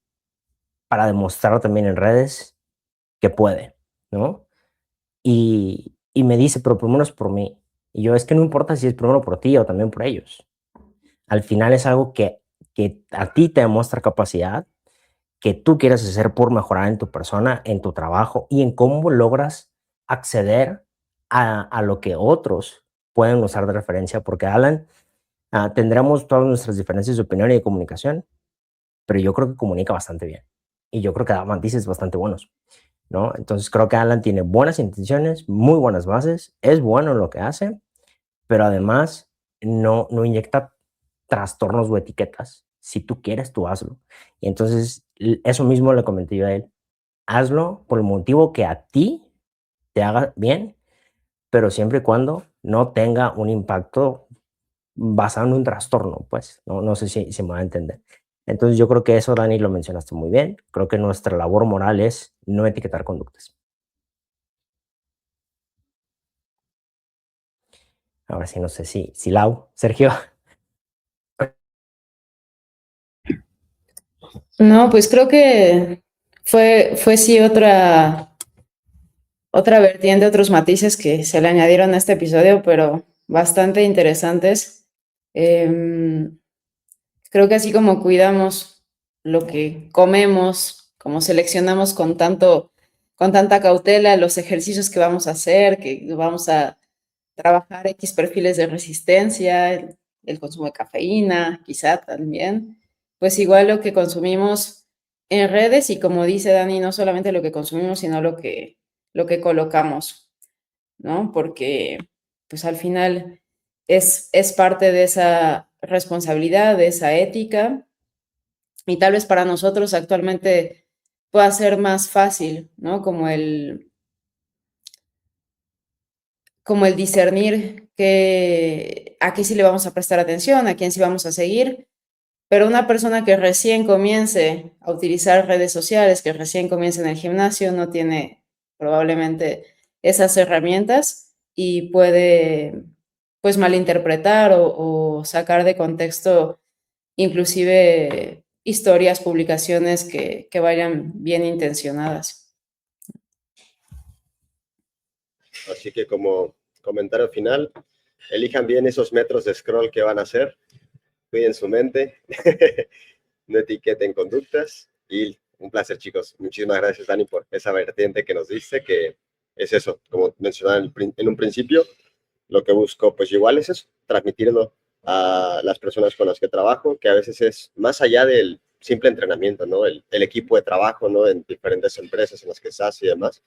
para demostrar también en redes que puede, ¿no? Y me dice, pero primero es por mí. Y yo, es que no importa si es primero por ti o también por ellos. Al final es algo que a ti te demuestra capacidad, que tú quieres hacer por mejorar en tu persona, en tu trabajo y en cómo logras acceder a lo que otros pueden usar de referencia. Porque Alan, tendremos todas nuestras diferencias de opinión y de comunicación, pero yo creo que comunica bastante bien. Y yo creo que da matices bastante buenos, ¿no? Entonces creo que Alan tiene buenas intenciones, muy buenas bases, es bueno en lo que hace, pero además no inyecta trastornos o etiquetas. Si tú quieres, tú hazlo. Y entonces eso mismo le comenté yo a él. Hazlo por el motivo que a ti te haga bien, pero siempre y cuando no tenga un impacto basado en un trastorno, pues. No sé si me va a entender. Entonces yo creo que eso, Dani, lo mencionaste muy bien. Creo que nuestra labor moral es no etiquetar conductas. Ahora sí, no sé si Lau, Sergio. No, pues creo que fue sí otra vertiente, otros matices que se le añadieron a este episodio, pero bastante interesantes. Creo que así como cuidamos lo que comemos, como seleccionamos con tanta cautela los ejercicios que vamos a hacer, que vamos a trabajar X perfiles de resistencia, el consumo de cafeína, quizá también, pues igual lo que consumimos en redes y como dice Dani, no solamente lo que consumimos, sino lo que colocamos, ¿no? Porque pues al final es parte de esa responsabilidad, de esa ética y tal vez para nosotros actualmente pueda ser más fácil, ¿no? Como el discernir a qué sí le vamos a prestar atención, a quién sí vamos a seguir, pero una persona que recién comience a utilizar redes sociales, que recién comience en el gimnasio, no tiene probablemente esas herramientas y puede pues malinterpretar o sacar de contexto inclusive historias, publicaciones que vayan bien intencionadas. Así que como comentario final, elijan bien esos metros de scroll que van a hacer, cuiden su mente, no etiqueten conductas y un placer, chicos. Muchísimas gracias, Dani, por esa vertiente que nos diste, que es eso, como mencionaba en un principio, lo que busco, pues igual es eso, transmitirlo a las personas con las que trabajo, que a veces es más allá del simple entrenamiento, ¿no? El equipo de trabajo, ¿no? En diferentes empresas en las que estás y demás,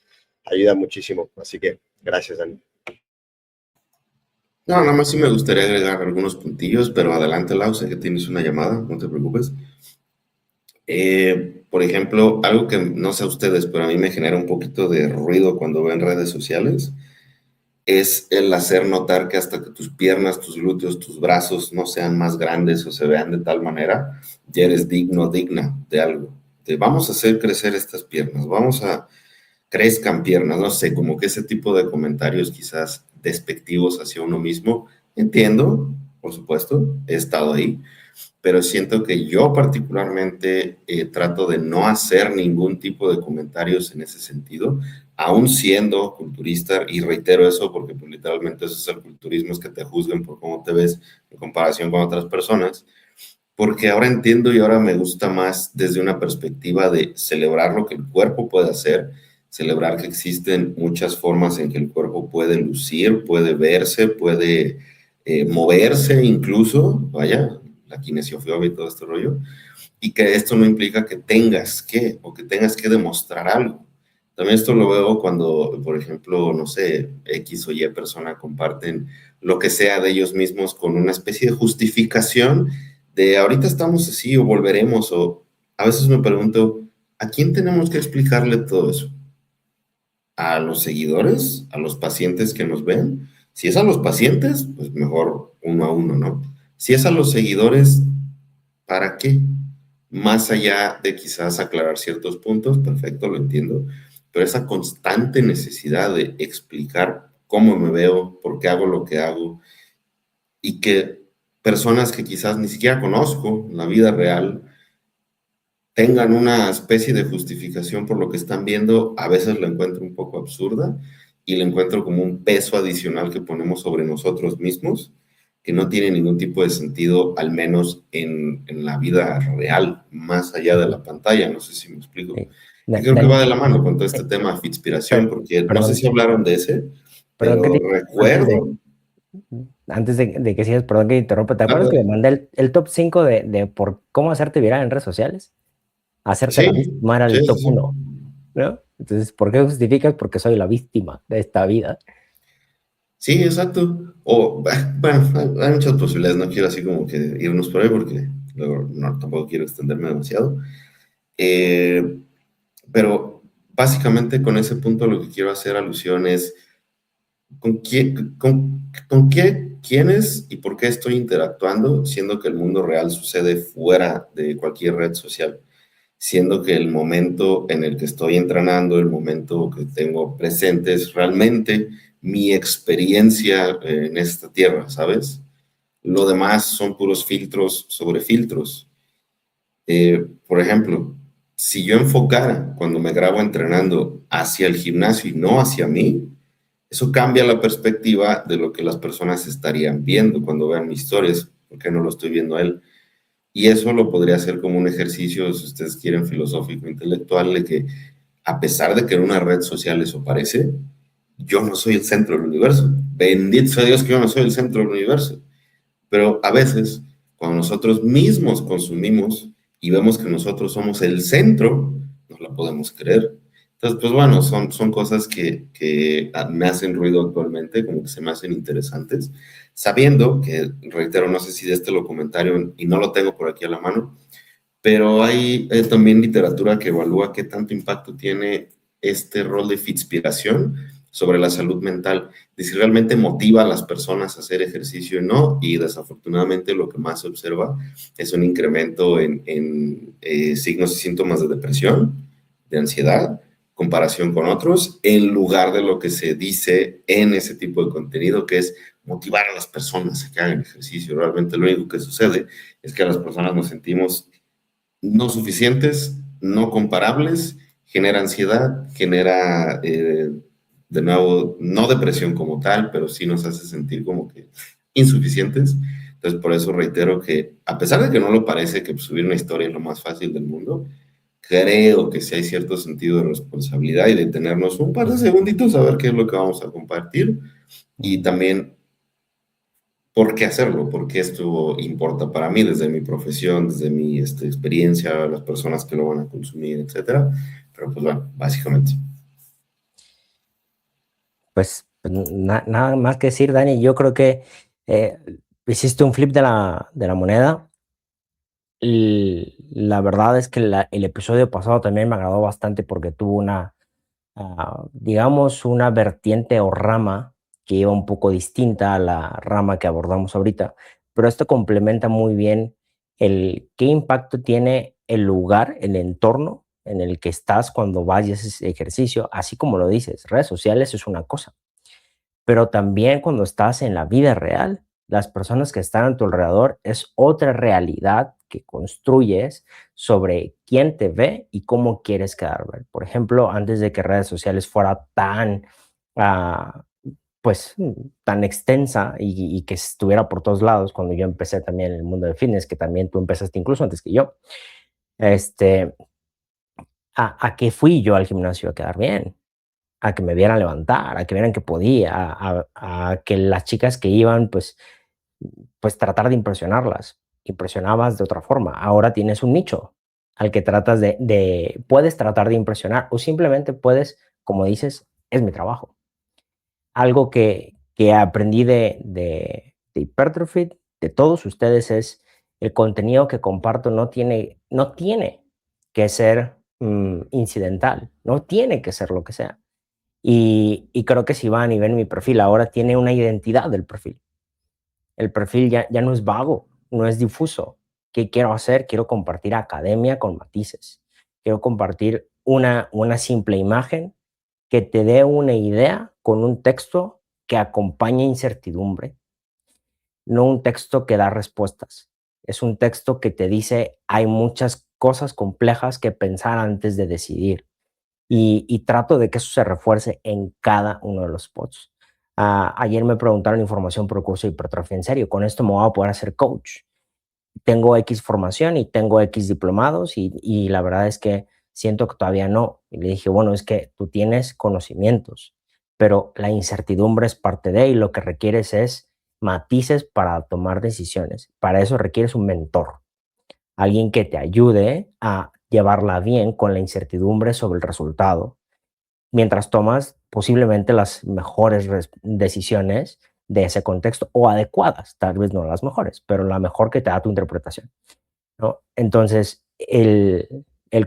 ayuda muchísimo. Así que gracias, Dani. No, nada más sí me gustaría agregar algunos puntillos, pero adelante, Lau, sé que tienes una llamada, no te preocupes. Por ejemplo, algo que no sé a ustedes, pero a mí me genera un poquito de ruido cuando veo en redes sociales, es el hacer notar que hasta que tus piernas, tus glúteos, tus brazos no sean más grandes o se vean de tal manera, ya eres digno, digna de algo. Vamos a hacer crecer estas piernas, vamos a crezcan piernas, no sé, como que ese tipo de comentarios quizás despectivos hacia uno mismo. Entiendo, por supuesto, he estado ahí, pero siento que yo particularmente trato de no hacer ningún tipo de comentarios en ese sentido, aún siendo culturista, y reitero eso porque pues, literalmente eso es el culturismo, es que te juzguen por cómo te ves en comparación con otras personas, porque ahora entiendo y ahora me gusta más desde una perspectiva de celebrar lo que el cuerpo puede hacer, celebrar que existen muchas formas en que el cuerpo puede lucir, puede verse, puede moverse incluso, vaya, la kinesiofobia y todo este rollo, y que esto no implica que tengas que demostrar algo. También esto lo veo cuando, por ejemplo, no sé, X o Y persona comparten lo que sea de ellos mismos con una especie de justificación de ahorita estamos así o volveremos, o a veces me pregunto, ¿a quién tenemos que explicarle todo eso? ¿A los seguidores? ¿A los pacientes que nos ven? Si es a los pacientes, pues mejor uno a uno, ¿no? Si es a los seguidores, ¿para qué? Más allá de quizás aclarar ciertos puntos, perfecto, lo entiendo, pero esa constante necesidad de explicar cómo me veo, por qué hago lo que hago, y que personas que quizás ni siquiera conozco en la vida real tengan una especie de justificación por lo que están viendo, a veces la encuentro un poco absurda y la encuentro como un peso adicional que ponemos sobre nosotros mismos, que no tiene ningún tipo de sentido, al menos en la vida real, más allá de la pantalla. No sé si me explico. Y creo que va de la mano con todo este tema de inspiración, porque no sé si hablaron de ese, Perdón pero que te, recuerdo. antes de que sigas, perdón que te interrumpa, ¿te acuerdas que le mandé el top 5 de por cómo hacerte viral en redes sociales? Hacerte la Sí, víctima era el sí, top sí. 1, ¿no? Entonces, ¿por qué justificas? Porque soy la víctima de esta vida. Sí, exacto. O, bueno, hay muchas posibilidades, no quiero así como que irnos por ahí porque luego no, tampoco quiero extenderme demasiado. Eh, pero básicamente con ese punto lo que quiero hacer alusión es con qué, quiénes y por qué estoy interactuando, siendo que el mundo real sucede fuera de cualquier red social, siendo que el momento en el que estoy entrenando, el momento que tengo presente es realmente mi experiencia en esta tierra, ¿sabes? Lo demás son puros filtros sobre filtros. Por ejemplo, si yo enfocara cuando me grabo entrenando hacia el gimnasio y no hacia mí, eso cambia la perspectiva de lo que las personas estarían viendo cuando vean mis historias, porque no lo estoy viendo a él. Y eso lo podría hacer como un ejercicio, si ustedes quieren, filosófico, intelectual, de que a pesar de que en una red social eso parece, yo no soy el centro del universo. Bendito sea Dios que yo no soy el centro del universo. Pero a veces, cuando nosotros mismos consumimos y vemos que nosotros somos el centro, no la podemos creer. Entonces, pues bueno, son cosas que me hacen ruido actualmente, como que se me hacen interesantes, sabiendo que, reitero, no sé si de este lo comentario y no lo tengo por aquí a la mano, pero hay también literatura que evalúa qué tanto impacto tiene este rol de inspiración sobre la salud mental, de si realmente motiva a las personas a hacer ejercicio o no, y desafortunadamente lo que más se observa es un incremento en signos y síntomas de depresión, de ansiedad, comparación con otros, en lugar de lo que se dice en ese tipo de contenido, que es motivar a las personas a que hagan ejercicio. Realmente lo único que sucede es que las personas nos sentimos no suficientes, no comparables, genera ansiedad, genera, de nuevo, no depresión como tal, pero sí nos hace sentir como que insuficientes. Entonces, por eso reitero que, a pesar de que no lo parece que subir una historia es lo más fácil del mundo, creo que sí hay cierto sentido de responsabilidad y de tenernos un par de segunditos a ver qué es lo que vamos a compartir y también por qué hacerlo, porque esto importa para mí desde mi profesión, desde mi experiencia, las personas que lo van a consumir, etcétera. Pero pues bueno, básicamente. Pues nada más que decir, Dani. Yo creo que hiciste un flip de la moneda. La verdad es que el episodio pasado también me agradó bastante porque tuvo una, digamos, una vertiente o rama que iba un poco distinta a la rama que abordamos ahorita, pero esto complementa muy bien el qué impacto tiene el lugar, el entorno en el que estás cuando vayas a ese ejercicio, así como lo dices, redes sociales es una cosa, pero también cuando estás en la vida real, las personas que están a tu alrededor es otra realidad que construyes sobre quién te ve y cómo quieres quedar ver. Por ejemplo, antes de que redes sociales fuera tan, ah, pues, tan extensa y que estuviera por todos lados, cuando yo empecé también en el mundo del fitness, que también tú empezaste incluso antes que yo, este, ¿a qué fui yo al gimnasio? A quedar bien, a que me vieran levantar, a que vieran que podía, a que las chicas que iban, pues tratar de impresionarlas. impresionabas de otra forma. Ahora tienes un nicho al que tratas puedes tratar de impresionar o simplemente puedes, como dices, es mi trabajo. Algo que aprendí de Hypertrophy, de todos ustedes, es el contenido que comparto no tiene que ser incidental, no tiene que ser lo que sea. Y creo que si van y ven mi perfil, ahora tiene una identidad del perfil. El perfil ya no es vago, no es difuso. ¿Qué quiero hacer? Quiero compartir academia con matices. Quiero compartir una simple imagen que te dé una idea con un texto que acompañe incertidumbre, no un texto que da respuestas. Es un texto que te dice hay muchas cosas complejas que pensar antes de decidir. Y trato de que eso se refuerce en cada uno de los spots. Ayer me preguntaron información por el curso de hipertrofia. En serio, con esto me voy a poder hacer coach. Tengo X formación y tengo X diplomados y la verdad es que siento que todavía no. Y le dije, bueno, es que tú tienes conocimientos, pero la incertidumbre es parte de y lo que requieres es matices para tomar decisiones. Para eso requieres un mentor, alguien que te ayude a llevarla bien con la incertidumbre sobre el resultado, mientras tomas posiblemente las mejores decisiones de ese contexto o adecuadas, tal vez no las mejores, pero la mejor que te da tu interpretación, ¿no? Entonces, el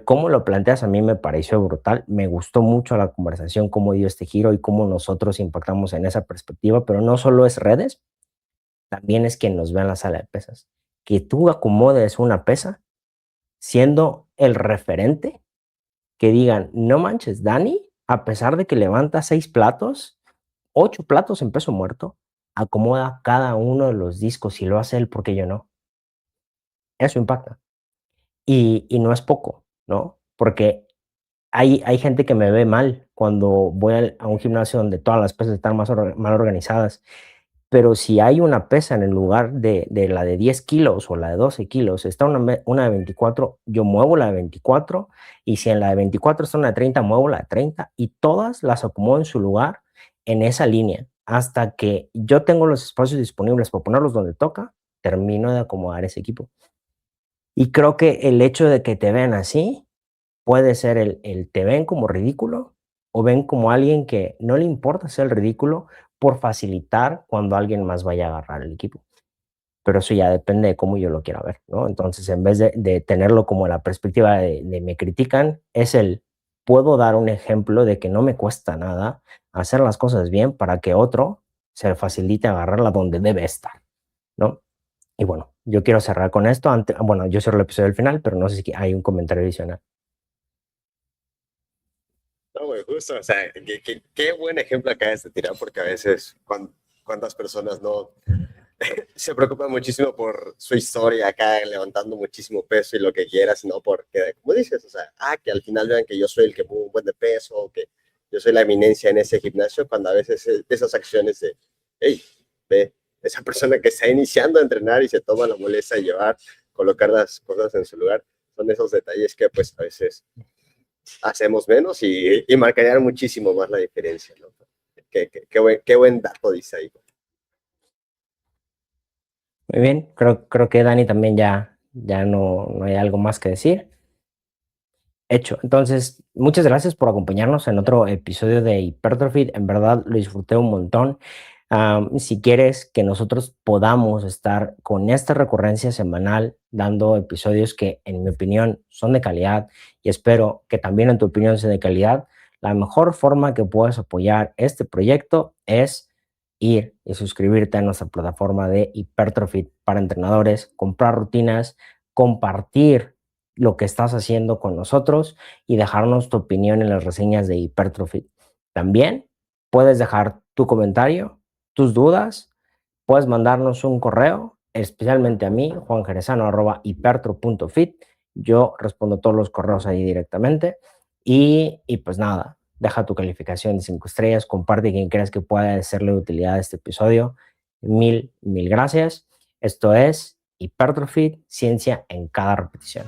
cómo lo planteas a mí me pareció brutal, me gustó mucho la conversación, cómo dio este giro y cómo nosotros impactamos en esa perspectiva, pero no solo es redes, también es quien nos ve en la sala de pesas. Que tú acomodes una pesa siendo el referente, que digan, no manches, Dani, a pesar de que levanta 6 platos, 8 platos en peso muerto, acomoda cada uno de los discos y lo hace él porque yo no. Eso impacta. Y no es poco, ¿no? Porque hay gente que me ve mal cuando voy a un gimnasio donde todas las pesas están mal organizadas. Pero si hay una pesa en el lugar de la de 10 kilos o la de 12 kilos, está una de 24, yo muevo la de 24, y si en la de 24 está una de 30, muevo la de 30, y todas las acomodo en su lugar en esa línea. Hasta que yo tengo los espacios disponibles para ponerlos donde toca, termino de acomodar ese equipo. Y creo que el hecho de que te vean así puede ser el te ven como ridículo o ven como alguien que no le importa ser el ridículo por facilitar cuando alguien más vaya a agarrar el equipo. Pero eso ya depende de cómo yo lo quiera ver, ¿no? Entonces, en vez de tenerlo como la perspectiva de me critican, puedo dar un ejemplo de que no me cuesta nada hacer las cosas bien para que otro se le facilite agarrarla donde debe estar, ¿no? Y bueno, yo quiero cerrar con esto. Bueno, yo cierro el episodio al final, pero no sé si hay un comentario adicional. No, güey, justo, o sea, qué buen ejemplo acabas de tirar, porque a veces cuántas personas no se preocupan muchísimo por su historia acá, levantando muchísimo peso y lo que quieras, sino porque, como dices, o sea, que al final vean que yo soy el que mueve un buen de peso, o que yo soy la eminencia en ese gimnasio, cuando a veces esas acciones de, hey, ve, esa persona que está iniciando a entrenar y se toma la molestia de colocar las cosas en su lugar, son esos detalles que pues a veces hacemos menos y marcarían muchísimo más la diferencia, ¿no? Qué buen dato dice ahí. Muy bien, creo que Dani también ya no hay algo más que decir. Hecho. Entonces, muchas gracias por acompañarnos en otro episodio de Hypertrophy. En verdad lo disfruté un montón. Si quieres que nosotros podamos estar con esta recurrencia semanal dando episodios que, en mi opinión, son de calidad y espero que también en tu opinión sean de calidad, la mejor forma que puedes apoyar este proyecto es ir y suscribirte a nuestra plataforma de Hypertrophy para entrenadores, comprar rutinas, compartir lo que estás haciendo con nosotros y dejarnos tu opinión en las reseñas de Hypertrophy. También puedes dejar tu comentario, tus dudas, puedes mandarnos un correo, especialmente a mí, juanjerezano@hypertro.fit. Yo respondo todos los correos ahí directamente y pues nada, deja tu calificación de 5 estrellas, comparte quien creas que pueda serle de utilidad a este episodio. Mil gracias. Esto es Hypertrophy, ciencia en cada repetición.